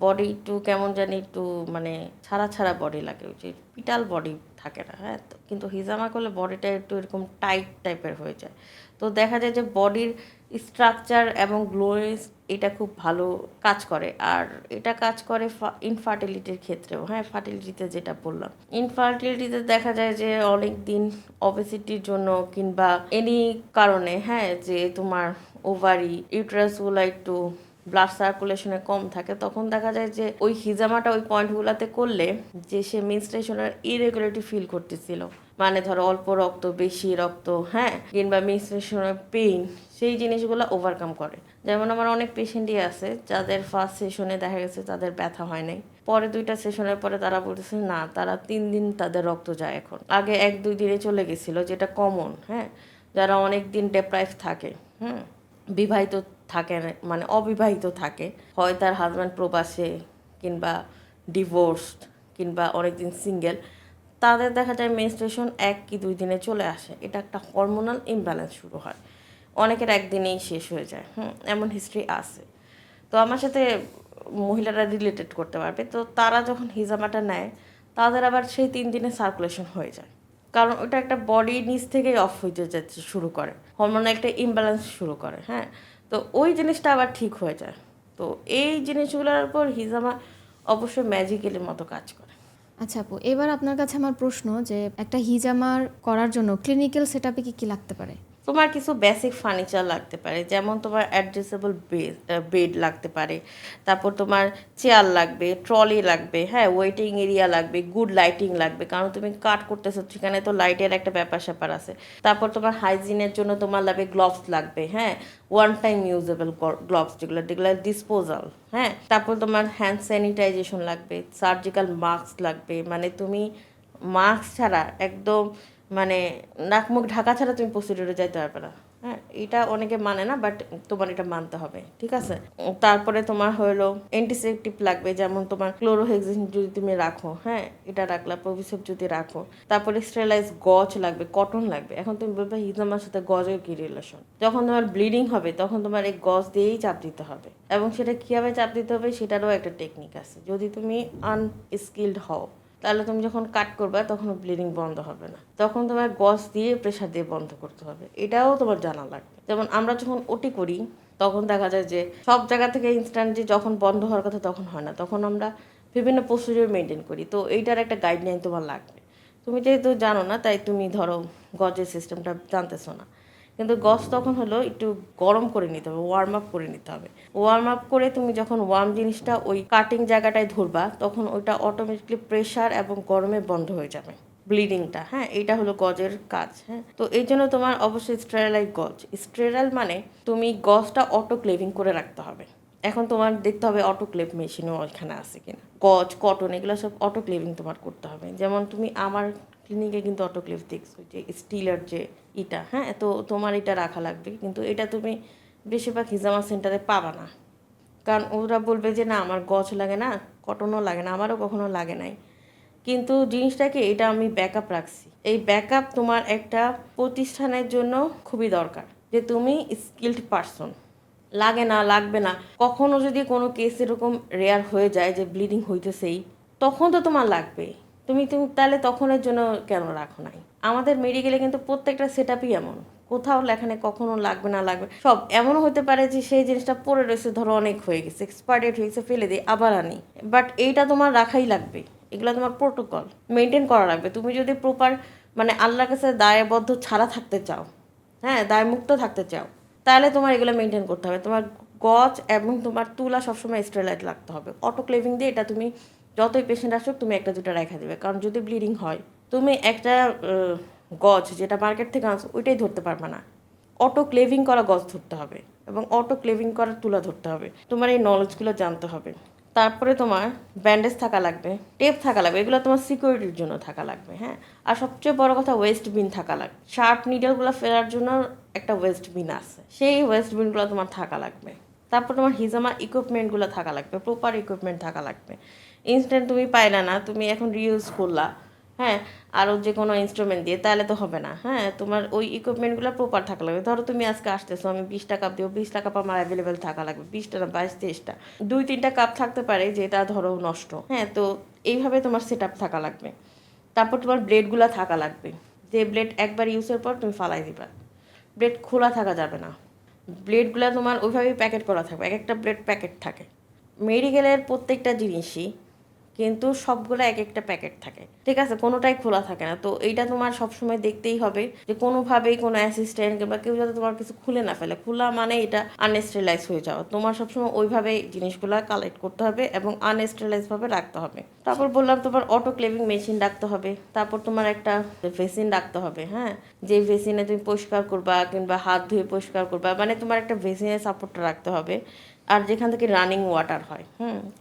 বডি একটু কেমন জানি একটু মানে ছাড়া ছাড়া বডি লাগে, ওই যে পিটাল বডি থাকে না। হ্যাঁ, তো কিন্তু হিজামা করলে বডিটা একটু এরকম টাইট টাইপের হয়ে যায়। তো দেখা যায় যে বডির স্ট্রাকচার এবং গ্লোয়েস এটা খুব ভালো কাজ করে। আর এটা কাজ করে ইনফার্টিলিটির ক্ষেত্রেও। হ্যাঁ, ফার্টিলিটিতে যেটা বললাম, ইনফার্টিলিটিতে দেখা যায় যে অনেক দিন অবেসিটির জন্য কিংবা এনি কারণে, হ্যাঁ, যে তোমার ওভারি ইউটেরাসগুলো একটু ব্লাড সার্কুলেশনে কম থাকে, তখন দেখা যায় যে ওই হিজামাটা ওই পয়েন্টগুলোতে করলে যে সে মেনস্ট্রুয়েশনের ইরেগুলারিটি ফিল করতেছিল, মানে ধরো অল্প রক্ত, বেশি রক্ত, হ্যাঁ, কিংবা মেনস্ট্রুয়েশনের পেইন, সেই জিনিসগুলো ওভারকাম করে। যেমন আমার অনেক পেশেন্টই আছে যাদের ফার্স্ট সেশনে দেখা গেছে তাদের ব্যথা হয় নাই, পরে 2টা সেশনের পরে তারা বলতেছে না, তারা 3 দিন তাদের রক্ত যায় এখন, আগে 1-2 দিনে চলে গেছিলো, যেটা কমন। হ্যাঁ, যারা অনেক দিন ডেপ্রাইভ থাকে, বিবাহিত থাকে না, মানে অবিবাহিত থাকে, হয় তার হাজব্যান্ড প্রবাসে কিংবা ডিভোর্সড কিংবা অনেকদিন সিঙ্গেল, তাদের দেখা যায় মেনস্ট্রুয়েশন 1 কি 2 দিনে চলে আসে। এটা একটা হরমোনাল ইমব্যালেন্স শুরু হয়, অনেকের একদিনেই শেষ হয়ে যায়। এমন হিস্ট্রি আছে। তো আমার সাথে মহিলারা রিলেটেড করতে পারবে। তো তারা যখন হিজামাটা নেয় তাদের আবার সেই 3 দিনে সার্কুলেশন হয়ে যায়, কারণ ওটা একটা বডি নিচ থেকেই অফ হইতে যাচ্ছে শুরু করে, হরমোনাল একটা ইমব্যালেন্স শুরু করে। হ্যাঁ, তো ওই জিনিসটা আবার ঠিক হয়ে যায়। তো এই জিনিসগুলোর উপর হিজামা অবশ্যই ম্যাজিক্যালের মতো কাজ করে। আচ্ছা আপু, এবার আপনার কাছে আমার প্রশ্ন যে একটা হিজামার করার জন্য ক্লিনিক্যাল সেটআপে কি কি লাগতে পারে? তোমার কিছু বেসিক ফার্নিচার লাগতে পারে, যেমন তোমার অ্যাডজাস্টেবল বেড লাগতে পারে, তারপর তোমার চেয়ার লাগবে, ট্রলি লাগবে, হ্যাঁ, ওয়েটিং এরিয়া লাগবে, গুড লাইটিং লাগবে, কারণ তুমি কাট করতেছো সেখানে তো লাইটের একটা ব্যাপার স্যাপার আছে। তারপর তোমার হাইজিনের জন্য তোমার লাগবে গ্লোভস লাগবে, হ্যাঁ, ওয়ান টাইম ইউজেবল গ্লোভস, যেগুলো ডিসপোজাল। হ্যাঁ, তারপর তোমার হ্যান্ড স্যানিটাইজেশন লাগবে, সার্জিক্যাল মাস্ক লাগবে, মানে তুমি মাস্ক ছাড়া একদম মানে নাক মুখ ঢাকা ছাড়া তুমি প্রসিডিউরে যাইতে পারবে না। হ্যাঁ, এটা অনেকে মানে না, বাট তোমার এটা মানতে হবে, ঠিক আছে। তারপরে তোমার হলো অ্যান্টিসেপটিভ লাগবে, যেমন তোমার ক্লোরোহেক্সিন যদি তুমি রাখো, হ্যাঁ, এটা রাখলা, প্রভিসেপ যদি রাখো। তারপরে স্টেরিলাইজ গজ লাগবে, কটন লাগবে। এখন তুমি বলবে হিজামার সাথে গজের কি রিলেশন? যখন তোমার ব্লিডিং হবে তখন তোমার এই গজ দিয়েই চাপ দিতে হবে, এবং সেটা কীভাবে চাপ দিতে হবে সেটারও একটা টেকনিক আছে। যদি তুমি আনস্কিলড হও তাহলে তুমি যখন কাট করবে তখন ব্লিডিং বন্ধ হবে না, তখন তোমার গজ দিয়ে প্রেশার দিয়ে বন্ধ করতে হবে, এটাও তোমার জানা লাগবে। যেমন আমরা যখন ওটি করি, তখন দেখা যায় যে সব জায়গা থেকে ইনস্ট্যান্ট যে যখন বন্ধ হওয়ার কথা তখন হয় না, তখন আমরা বিভিন্ন প্রসিডিওর মেনটেন করি। তো এইটার একটা গাইডলাইন তোমার লাগবে। তুমি যেহেতু জানো না তাই তুমি ধরো গজের সিস্টেমটা জানতেছো না, কিন্তু গজ তখন হলো একটু গরম করে নিতে হবে, ওয়ার্ম আপ করে নিতে হবে। ওয়ার্ম আপ করে তুমি যখন ওয়ার্ম জিনিসটা ওই কাটিং জায়গাটায় ধরবা তখন ওইটা অটোমেটিকলি প্রেশার এবং গরমে বন্ধ হয়ে যাবে ব্লিডিংটা। হ্যাঁ, এইটা হলো গজের কাজ। হ্যাঁ, তো এই জন্য তোমার অবশ্যই স্টেরালাইজ গজ। স্টেরাল মানে তুমি গজটা অটোক্লেভিং করে রাখতে হবে। এখন তোমার দেখতে হবে অটোক্লেভ মেশিনও ওইখানে আছে কিনা, গজ কটন এগুলো সব অটোক্লেভিং তোমার করতে হবে। যেমন তুমি আমার ক্লিনিকে কিন্তু অটোক্লেভ দেখছো যে স্টিলের যে ইটা, হ্যাঁ, তো তোমার এটা রাখা লাগবে, কিন্তু এটা তুমি বেশিরভাগ হিজামা সেন্টারে পাবা না, কারণ ওরা বলবে যে না আমার গজ লাগে না, কটনও লাগে না, আমারও কখনো লাগে নাই। কিন্তু জিনিসটাকে এটা আমি ব্যাকআপ রাখছি। এই ব্যাকআপ তোমার একটা প্রতিষ্ঠানের জন্য খুবই দরকার, যে তুমি স্কিল্ড পারসন। লাগে না, লাগবে না, কখনো যদি কোনো কেস এরকম রেয়ার হয়ে যায় যে ব্লিডিং হইতেছেই, তখন তো তোমার লাগবে। তুমি তুমি তাহলে তখনের জন্য কেন রাখো নাই? আমাদের মেডিকেলে কিন্তু প্রত্যেকটা সেট আপই এমন, কোথাও লেখা নেই কখনো লাগবে না, লাগবে সব। এমনও হতে পারে যে সেই জিনিসটা পড়ে রয়েছে, ধরো অনেক হয়ে গেছে, এক্সপায়ার ডেট হয়ে গেছে, ফেলে দিই, আবার আনি। বাট এইটা তোমার রাখাই লাগবে, এগুলো তোমার প্রোটোকল মেনটেন করা লাগবে। তুমি যদি প্রপার মানে আল্লাহর কাছে দায়বদ্ধ ছাড়া থাকতে চাও, হ্যাঁ, দায়মুক্ত থাকতে চাও, তাহলে তোমার এগুলো মেনটেন করতে হবে। তোমার গজ এবং তোমার তুলা সবসময় স্টেরলাইট রাখতে হবে। অটোক্লেভিং দিয়ে এটা তুমি যতই পেশেন্ট আসুক তুমি একটা দুটো রেখা দেবে, কারণ যদি ব্লিডিং হয় তুমি একটা গজ যেটা মার্কেট থেকে আনছো ওইটাই ধরতে পারবে না, অটোক্লেভিং করা গজ ধরতে হবে এবং অটোক্লেভিং করা তুলা ধরতে হবে। তোমার এই নলেজগুলো জানতে হবে। তারপরে তোমার ব্যান্ডেজ থাকা লাগবে, টেপ থাকা লাগবে, এগুলো তোমার সিকিউরিটির জন্য থাকা লাগবে। হ্যাঁ, আর সবচেয়ে বড় কথা ওয়েস্ট বিন থাকা লাগবে। শার্প নিডলগুলো ফেলার জন্য একটা ওয়েস্ট বিন আছে, সেই ওয়েস্ট বিনগুলো তোমার থাকা লাগবে। তারপর তোমার হিজামা ইকুইপমেন্টগুলো থাকা লাগবে, প্রপার ইকুইপমেন্ট থাকা লাগবে। ইনস্ট্যান্ট তুমি পাইলা না, তুমি এখন রিউজ করলা, হ্যাঁ, আরও যে কোনো ইনস্ট্রুমেন্ট দিয়ে, তাহলে তো হবে না। হ্যাঁ, তোমার ওই ইকুইপমেন্টগুলো প্রপার থাকা লাগবে। ধরো তুমি আজকে আসতেছো, আমি 20টা কাপ দিব, 20টা কাপ আমার অ্যাভেলেবেল থাকা লাগবে, 20টা না 22-23টা, 2-3টা কাপ থাকতে পারে যেটা ধরো নষ্ট। হ্যাঁ, তো এইভাবে তোমার সেট আপ থাকা লাগবে। তারপর তোমার ব্লেডগুলো থাকা লাগবে, যে ব্লেড একবার ইউজের পর তুমি ফালাই দিবা, ব্লেড খোলা থাকা যাবে না। ব্লেডগুলো তোমার ওইভাবেই প্যাকেট করা থাকবে, এক একটা ব্লেড প্যাকেট থাকে। মেডিকেলের প্রত্যেকটা জিনিসই কিন্তু সবগুলো এক একটা প্যাকেট থাকে, ঠিক আছে, কোনোটাই খোলা থাকে না। তো এইটা তোমার সবসময় দেখতেই হবে যে কোনোভাবেই কোনো অ্যাসিস্ট্যান্ট কিংবা কেউ যাতে তোমার কিছু খুলে না ফেলে। খোলা মানে এটা আনস্টেরিলাইজ হয়ে যাওয়া। তোমার সবসময় ওইভাবেই জিনিসগুলো কালেক্ট করতে হবে এবং আনস্টেরিলাইজভাবে রাখতে হবে। তারপর বললাম তোমার অটোক্লেভিং মেশিন রাখতে হবে। তারপর তোমার একটা ভেসিন রাখতে হবে, হ্যাঁ, যে ভেসিনে তুমি পরিষ্কার করবা কিংবা হাত ধুয়ে পরিষ্কার করবা, মানে তোমার একটা ভেসিনের সাপোর্টটা রাখতে হবে। আর যেখান থেকে রানিং ওয়াটার হয়,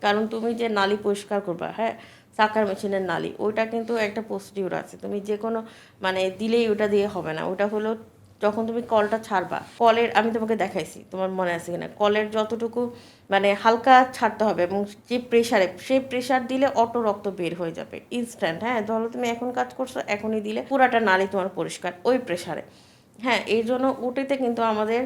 কারণ তুমি যে নালি পরিষ্কার করবা, হ্যাঁ, চাকার মেশিনের নালি, ওইটা কিন্তু একটা প্রসিডিউর আছে। তুমি যে কোনো মানে দিলেই ওটা দিয়ে হবে না। ওটা হলো যখন তুমি কলটা ছাড়বা, কলের আমি তোমাকে দেখাইছি, তোমার মনে আছে কিনা, কলের যতটুকু মানে হালকা ছাড়তে হবে এবং যে প্রেশারে, সেই প্রেশার দিলে অটো রক্ত বের হয়ে যাবে ইনস্ট্যান্ট। হ্যাঁ, ধরো তুমি এখন কাজ করছো, এখনই দিলে পুরাটা নালি তোমার পরিষ্কার ওই প্রেশারে। হ্যাঁ, এই জন্য ওটিতে কিন্তু আমাদের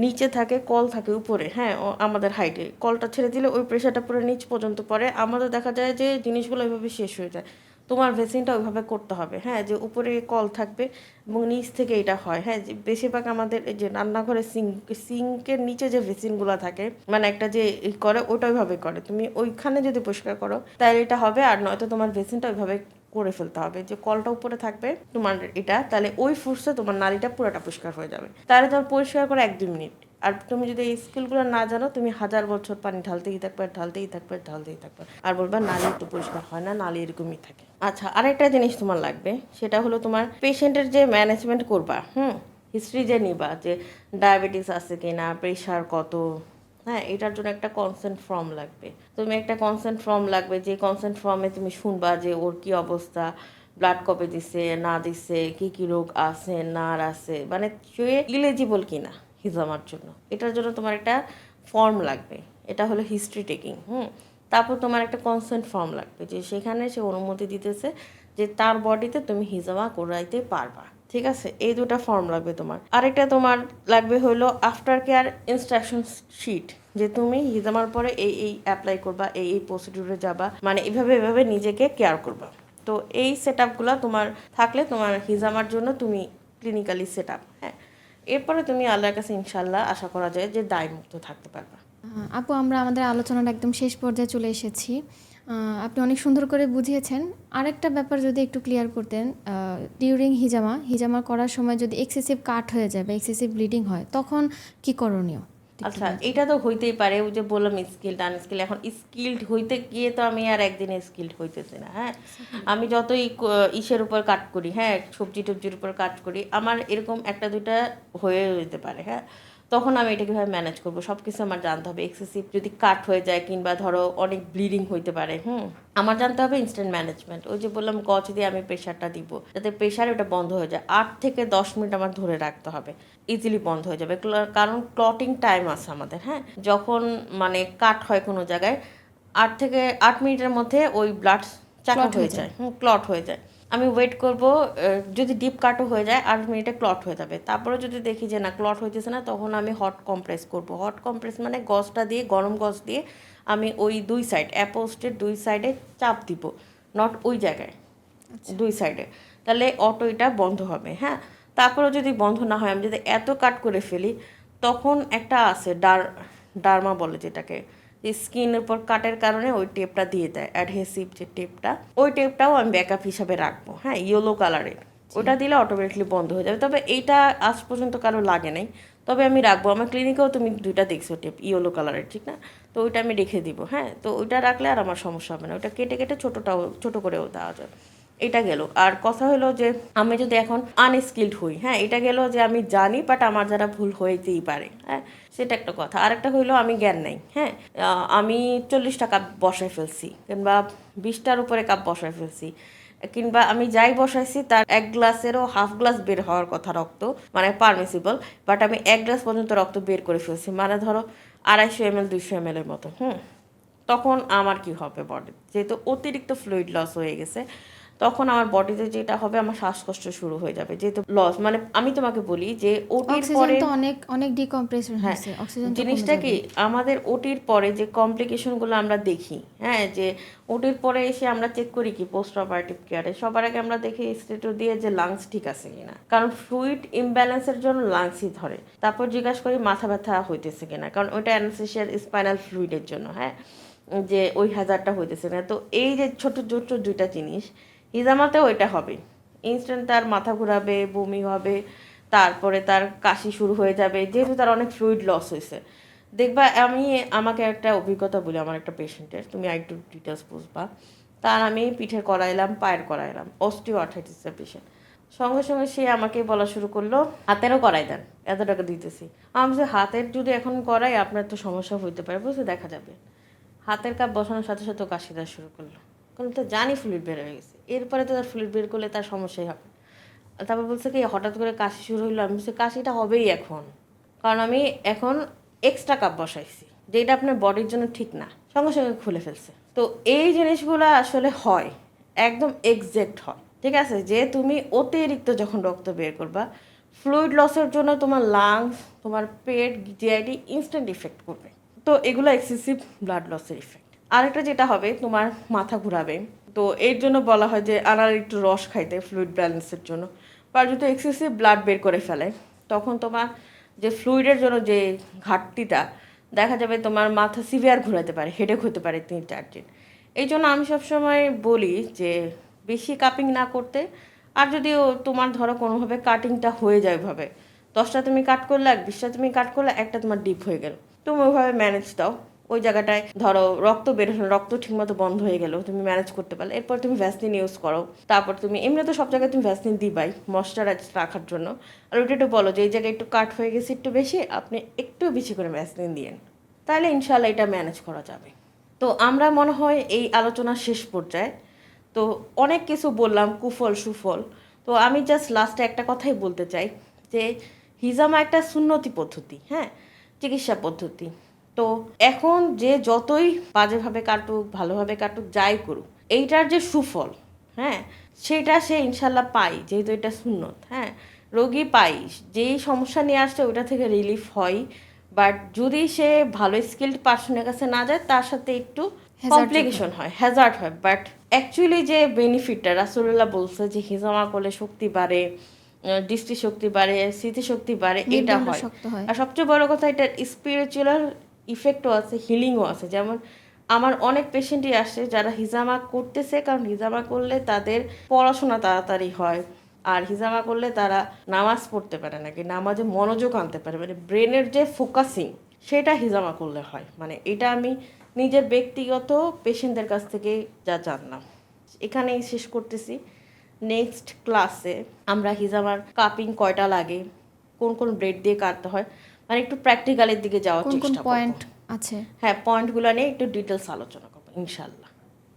নিচে থাকে, কল থাকে উপরে, হ্যাঁ, আমাদের হাইটে কলটা ছেড়ে দিলে ওই প্রেশারটা পুরো নিচ পর্যন্ত পড়ে, আমাদের দেখা যায় যে জিনিসগুলো ওইভাবে শেষ হয়ে যায়। তোমার ভেসিনটা ওইভাবে করতে হবে, হ্যাঁ, যে উপরে কল থাকবে এবং নিচ থেকে এটা হয়। হ্যাঁ, যে বেশিরভাগ আমাদের এই যে রান্নাঘরে সিঙ্কের নিচে যে ভেসিনগুলো থাকে, মানে একটা যে করে ওটা ওইভাবে করে, তুমি ওইখানে যদি পরিষ্কার করো তাহলে এটা হবে। আর নয়তো তোমার ভেসিনটা ওইভাবে করে ফেলতে হবে, যে কলটা উপরে থাকবে তোমার এটা, তাহলে ওই ফোর্সে তোমার নালীটা পুরোটা পরিষ্কার হয়ে যাবে। তাহলে তোমার পরিষ্কার করে 1-2 মিনিট। আর তুমি যদি এই স্কিলগুলো না জানো, তুমি 1000 বছর পানি ঢালতেই থাকবে, ঢালতেই থাকবে, ঢালতেই থাকবে, আর বলবা নালী তো পরিষ্কার হয় না, নালী এরকমই থাকে। আচ্ছা, আরেকটা জিনিস তোমার লাগবে, সেটা হলো তোমার পেশেন্টের যে ম্যানেজমেন্ট করবা, হিস্ট্রি যে নিবা, যে ডায়াবেটিস আছে কিনা, প্রেশার কত, হ্যাঁ, এটার জন্য একটা কনসেন্ট ফর্ম লাগবে। তুমি একটা কনসেন্ট ফর্ম লাগবে, যে কনসেন্ট ফর্মে তুমি শুনবা যে ওর কি অবস্থা, ব্লাড কবে দিছে না দিছে, কি কি রোগ আছে না আছে, মানে সে ইলিজিবল কিনা হিজামার জন্য। এটার জন্য তোমার একটা ফর্ম লাগবে, এটা হলো হিস্ট্রি টেকিং। তারপর তোমার একটা কনসেন্ট ফর্ম লাগবে, যে সেখানে সে অনুমতি দিতেছে যে তার বডিতে তুমি হিজামা করাইতে পারবা, ঠিক আছে। এই দুটো ফর্ম লাগবে তোমার। আরেকটা তোমার লাগবে হলো আফটার কেয়ার ইনস্ট্রাকশন শিট, যে তুমি হিজামার পরে এই এই অ্যাপ্লাই করবা, এই এই প্রসিডিউরে যাবা, মানে এভাবে এভাবে নিজেকে কেয়ার করবা। তো এই সেট আপগুলো তোমার থাকলে তোমার হিজামার জন্য তুমি ক্লিনিক্যালি সেট আপ, হ্যাঁ, এরপরে তুমি আল্লাহর কাছে ইনশাল্লাহ আশা করা যায় যে দায়মুক্ত থাকতে পারবা। আপু, আমরা আমাদের আলোচনার একদম শেষ পর্যায়ে চলে এসেছি। আপনি অনেক সুন্দর করে বুঝিয়েছেন। আরেকটা ব্যাপার যদি একটু ক্লিয়ার করতেন, ডিউরিং হিজামা করার সময় যদি এক্সেসিভ কাট হয়ে যায় বা এক্সেসিভ ব্লিডিং হয়, তখন কি করণীয়? আচ্ছা, এটা তো হইতেই পারে, ওই যে বললাম স্কিল্ড আনস্কিল্ড। এখন স্কিল্ড হইতে গিয়ে তো আমি আর একদিনে স্কিল্ড হইতেছি না। হ্যাঁ, আমি যতই ইসের উপর কাট করি, হ্যাঁ সবজি টবজির উপর কাট করি, আমার এরকম একটা দুইটা হয়ে যেতে পারে। হ্যাঁ, তখন আমি এটা কীভাবে ম্যানেজ করবো সব কিছু আমার জানতে হবে। এক্সেসিভ যদি কাট হয়ে যায় কিংবা ধরো অনেক ব্লিডিং হইতে পারে, আমার জানতে হবে ইনস্ট্যান্ট ম্যানেজমেন্ট। ওই যে বললাম গজ দিয়ে আমি প্রেশারটা দিব, যাতে প্রেশারে ওটা বন্ধ হয়ে যায়। 8 থেকে 10 মিনিট আমার ধরে রাখতে হবে, ইজিলি বন্ধ হয়ে যাবে। কারণ ক্লটিং টাইম আছে আমাদের। হ্যাঁ, যখন মানে কাট হয় কোনো জায়গায়, 8 মিনিটের মধ্যে ওই ব্লাড চাকা হয়ে যায়, ক্লট হয়ে যায়। আমি ওয়েট করব, যদি ডিপ কাটও হয়ে যায় 8 মিনিটে ক্লট হয়ে যাবে। তারপরে যদি দেখি যে না ক্লট হইতেছে না, তখন আমি হট কম্প্রেস করব। হট কম্প্রেস মানে গজটা দিয়ে, গরম গজ দিয়ে আমি ওই দুই সাইড, অ্যাপোস্টের দুই সাইডে চাপ দিব, নট ওই জায়গায়, দুই সাইডে। তাহলে অটো এটা বন্ধ হবে। হ্যাঁ, তারপরেও যদি বন্ধ না হয়, আমি যদি এত কাট করে ফেলি, তখন একটা আছে ডার্মা বলে যেটাকে, যে স্কিনের উপর কাটের কারণে ওই টেপটা দিয়ে দেয়, অ্যাডহেসিভ যে টেপটা, ওই টেপটাও আমি ব্যাকআপ হিসাবে রাখবো। হ্যাঁ, ইয়েলো কালারের, ওটা দিলে অটোমেটিকলি বন্ধ হয়ে যাবে। তবে এইটা আজ পর্যন্ত কারো লাগে নাই, তবে আমি রাখবো। আমার ক্লিনিকেও তুমি দুইটা দেখছো টেপ ইয়েলো কালারের, ঠিক না? তো ওইটা আমি রেখে দিব। হ্যাঁ, তো ওইটা রাখলে আর আমার সমস্যা হবে না, ওইটা কেটে কেটে ছোটো করেও দেওয়া যায়। এটা গেল। আর কথা হলো যে আমি যদি এখন আনস্কিল্ড হই, হ্যাঁ এটা গেল যে আমি জানি বাট আমার যারা ভুল হইতেই পারে। হ্যাঁ, সেটা একটা কথা। আরেকটা হইলো আমি জ্ঞান নাই। হ্যাঁ, আমি 40টা কাপ বসায় ফেলছি কিংবা 20টার উপরে কাপ বসায় ফেলছি, কিংবা আমি যাই বসাইছি তার 1 গ্লাসেরও হাফ গ্লাস বের হওয়ার কথা রক্ত, মানে পারমিসিবল, বাট আমি 1 গ্লাস পর্যন্ত রক্ত বের করে ফেলছি, মানে ধরো 250 ml 200 ml এর মতো। তখন আমার কি হবে বডি, যেহেতু অতিরিক্ত ফ্লুইড লস হয়ে গেছে, তখন আমার বডিতে যেটা হবে, আমার শ্বাসকষ্ট শুরু হয়ে যাবে। যেহেতু লস, মানে আমি তোমাকে বলি যে ওটির পরে তো অনেক অনেক ডিকম্প্রেশন হয়েছে, অক্সিজেন জিনিসটা কি, আমাদের ওটির পরে যে কমপ্লিকেশনগুলো আমরা দেখি, হ্যাঁ যে ওটির পরে এসে আমরা চেক করি কি পোস্ট অপারেটিভ কেয়ারে, সবার আগে আমরা দেখি স্টেটো দিয়ে যে লাংস ঠিক আছে কিনা, কারণ ফ্লুইড ইমব্যালেন্সের জন্য লাংসই ধরে। তারপর জিজ্ঞাসা করি মাথা ব্যথা হইতেছে কিনা, কারণ ওইটা অ্যানাস্থেসিয়ার স্পাইনাল ফ্লুইডের জন্য, হ্যাঁ যে ওই হ্যাজারটা হইতেছে না। তো এই যে ছোট ছোট দুইটা জিনিস, হিজামাতেও এটা হবে। ইনস্ট্যান্ট তার মাথা ঘোরাবে, বমি হবে, তারপরে তার কাশি শুরু হয়ে যাবে, যেহেতু তার অনেক ফ্লুইড লস হয়েছে। দেখবা, আমাকে একটা অভিজ্ঞতা বলি আমার একটা পেশেন্টের, তুমি একটু ডিটেলস বুঝবা। তার আমি পিঠের করাইলাম, পায়ের করাইলাম, অস্টিও আর্থ্রাইটিসের পেশেন্ট। সঙ্গে সঙ্গে সে আমাকে বলা শুরু করলো হাতেরও করাই দেন, এত টাকা দিতেছি। আমি যে হাতের যদি এখন করাই আপনার তো সমস্যা হইতে পারে, বুঝতে দেখা যাবে। হাতের কাপ বসানোর সাথে সাথে কাশি দেওয়া শুরু করলো, কারণ তো জানি ফ্লুইড বের হয়ে গেছে, এরপরে তো তার ফ্লুইড বের করলে তার সমস্যাই হবে। তারপর বলছে কি হঠাৎ করে কাশি শুরু হইলো, আমি বলছি কাশিটা হবেই এখন, কারণ আমি এখন এক্সট্রা কাপ বসাইছি, যেটা আপনার বডির জন্য ঠিক না। সঙ্গে সঙ্গে খুলে ফেলছে। তো এই জিনিসগুলো আসলে হয়, একদম এক্সাক্ট হয়, ঠিক আছে? যে তুমি অতিরিক্ত যখন রক্ত বের করবা, ফ্লুইড লসের জন্য তোমার লাংস, তোমার পেট, জিআইডি ইনস্ট্যান্ট ইফেক্ট করবে। তো এগুলো এক্সেসিভ ব্লাড লসের ইফেক্ট। আরেকটা যেটা হবে, তোমার মাথা ঘুরাবে। তো এর জন্য বলা হয় যে আনার একটু রস খাইতে ফ্লুইড ব্যালেন্সের জন্য। বা যদি এক্সেসিভ ব্লাড বের করে ফেলে, তখন তোমার যে ফ্লুইডের জন্য যে ঘাটতিটা দেখা যাবে, তোমার মাথা সিভিয়ার ঘুরাতে পারে, হেডেক হতে পারে 3-4 দিন। এই জন্য আমি সবসময় বলি যে বেশি কাপিং না করতে। আর যদিও তোমার ধরো কোনোভাবে কাটিংটা হয়ে যায়, ওইভাবে 10টা তুমি কাট করলে, 20টা তুমি কাট করলে, একটা তোমার ডিপ হয়ে গেল, তুমি ওইভাবে ম্যানেজ দাও। ওই জায়গাটায় ধরো রক্ত বের হলো, রক্ত ঠিকমতো বন্ধ হয়ে গেল, তুমি ম্যানেজ করতে পারলে, এরপর তুমি ভ্যাসলিন ইউজ করো। তারপর তুমি এমনি তো সব জায়গায় তুমি ভ্যাসলিন দিবাই ময়শ্চারাইজ রাখার জন্য। আর ওইটা একটু বলো যে এই জায়গায় একটু কাট হয়ে গেছে একটু বেশি, আপনি একটু বেশি করে ভ্যাসলিন দিয়েন, তাহলে ইনশাল্লাহ এটা ম্যানেজ করা যাবে। তো আমরা মনে হয় এই আলোচনার শেষ পর্যায়ে। তো অনেক কিছু বললাম, কুফল সুফল। তো আমি জাস্ট লাস্টে একটা কথাই বলতে চাই যে হিজামা একটা সুন্নতি পদ্ধতি, হ্যাঁ চিকিৎসা পদ্ধতি। তো এখন যে যতই বাজেভাবে কাটুক, ভালোভাবে কাটুক, যাই করুক, এইটার যে সুফল, হ্যাঁ সেটা সে ইনশাল্লাহ পাই, যেহেতু এটা সুন্নত। হ্যাঁ, রোগী পাই, যেই সমস্যা নিয়ে আসছে ওইটা থেকে রিলিফ হয়। বাট যদি সে ভালো স্কিল্ড পার্সনের কাছে না যায়, তার সাথে একটু কমপ্লিকেশন হয়, হ্যাজার্ড হয়। বাট অ্যাকচুয়ালি যে বেনিফিটটা রাসূলুল্লাহ বলছে যে হিজামা করলে শক্তি বাড়ে, দৃষ্টিশক্তি বাড়ে, স্মৃতিশক্তি বাড়ে, এটা মেরুদণ্ড হয়। শক্ত হয়। আর সবচেয়ে বড় কথা, এটার স্পিরিচুয়াল ইফেক্টও আছে, হিলিংও আছে। যেমন আমার অনেক পেশেন্টই আসে যারা হিজামা করতেছে, কারণ হিজামা করলে তাদের পড়াশোনা তাড়াতাড়ি হয়, আর হিজামা করলে তারা নামাজ পড়তে পারে নাকি, নামাজে মনোযোগ আনতে পারে, মানে ব্রেনের যে ফোকাসিং সেটা হিজামা করলে হয়। মানে এটা আমি নিজের ব্যক্তিগত পেশেন্টদের কাছ থেকে যা জানলাম। এখানেই শেষ করতেছি। নেক্সট ক্লাসে আমরা হিজামার কাপিং কয়টা লাগে, কোন কোন ব্লেড দিয়ে কাটতে হয়, মানে একটু প্র্যাকটিক্যালের দিকে যাওয়ার কোন কোন চেষ্টা করব। পয়েন্ট আছে? হ্যাঁ, পয়েন্টগুলো নিয়ে একটু ডিটেলস আলোচনা করবো ইনশাল্লাহ।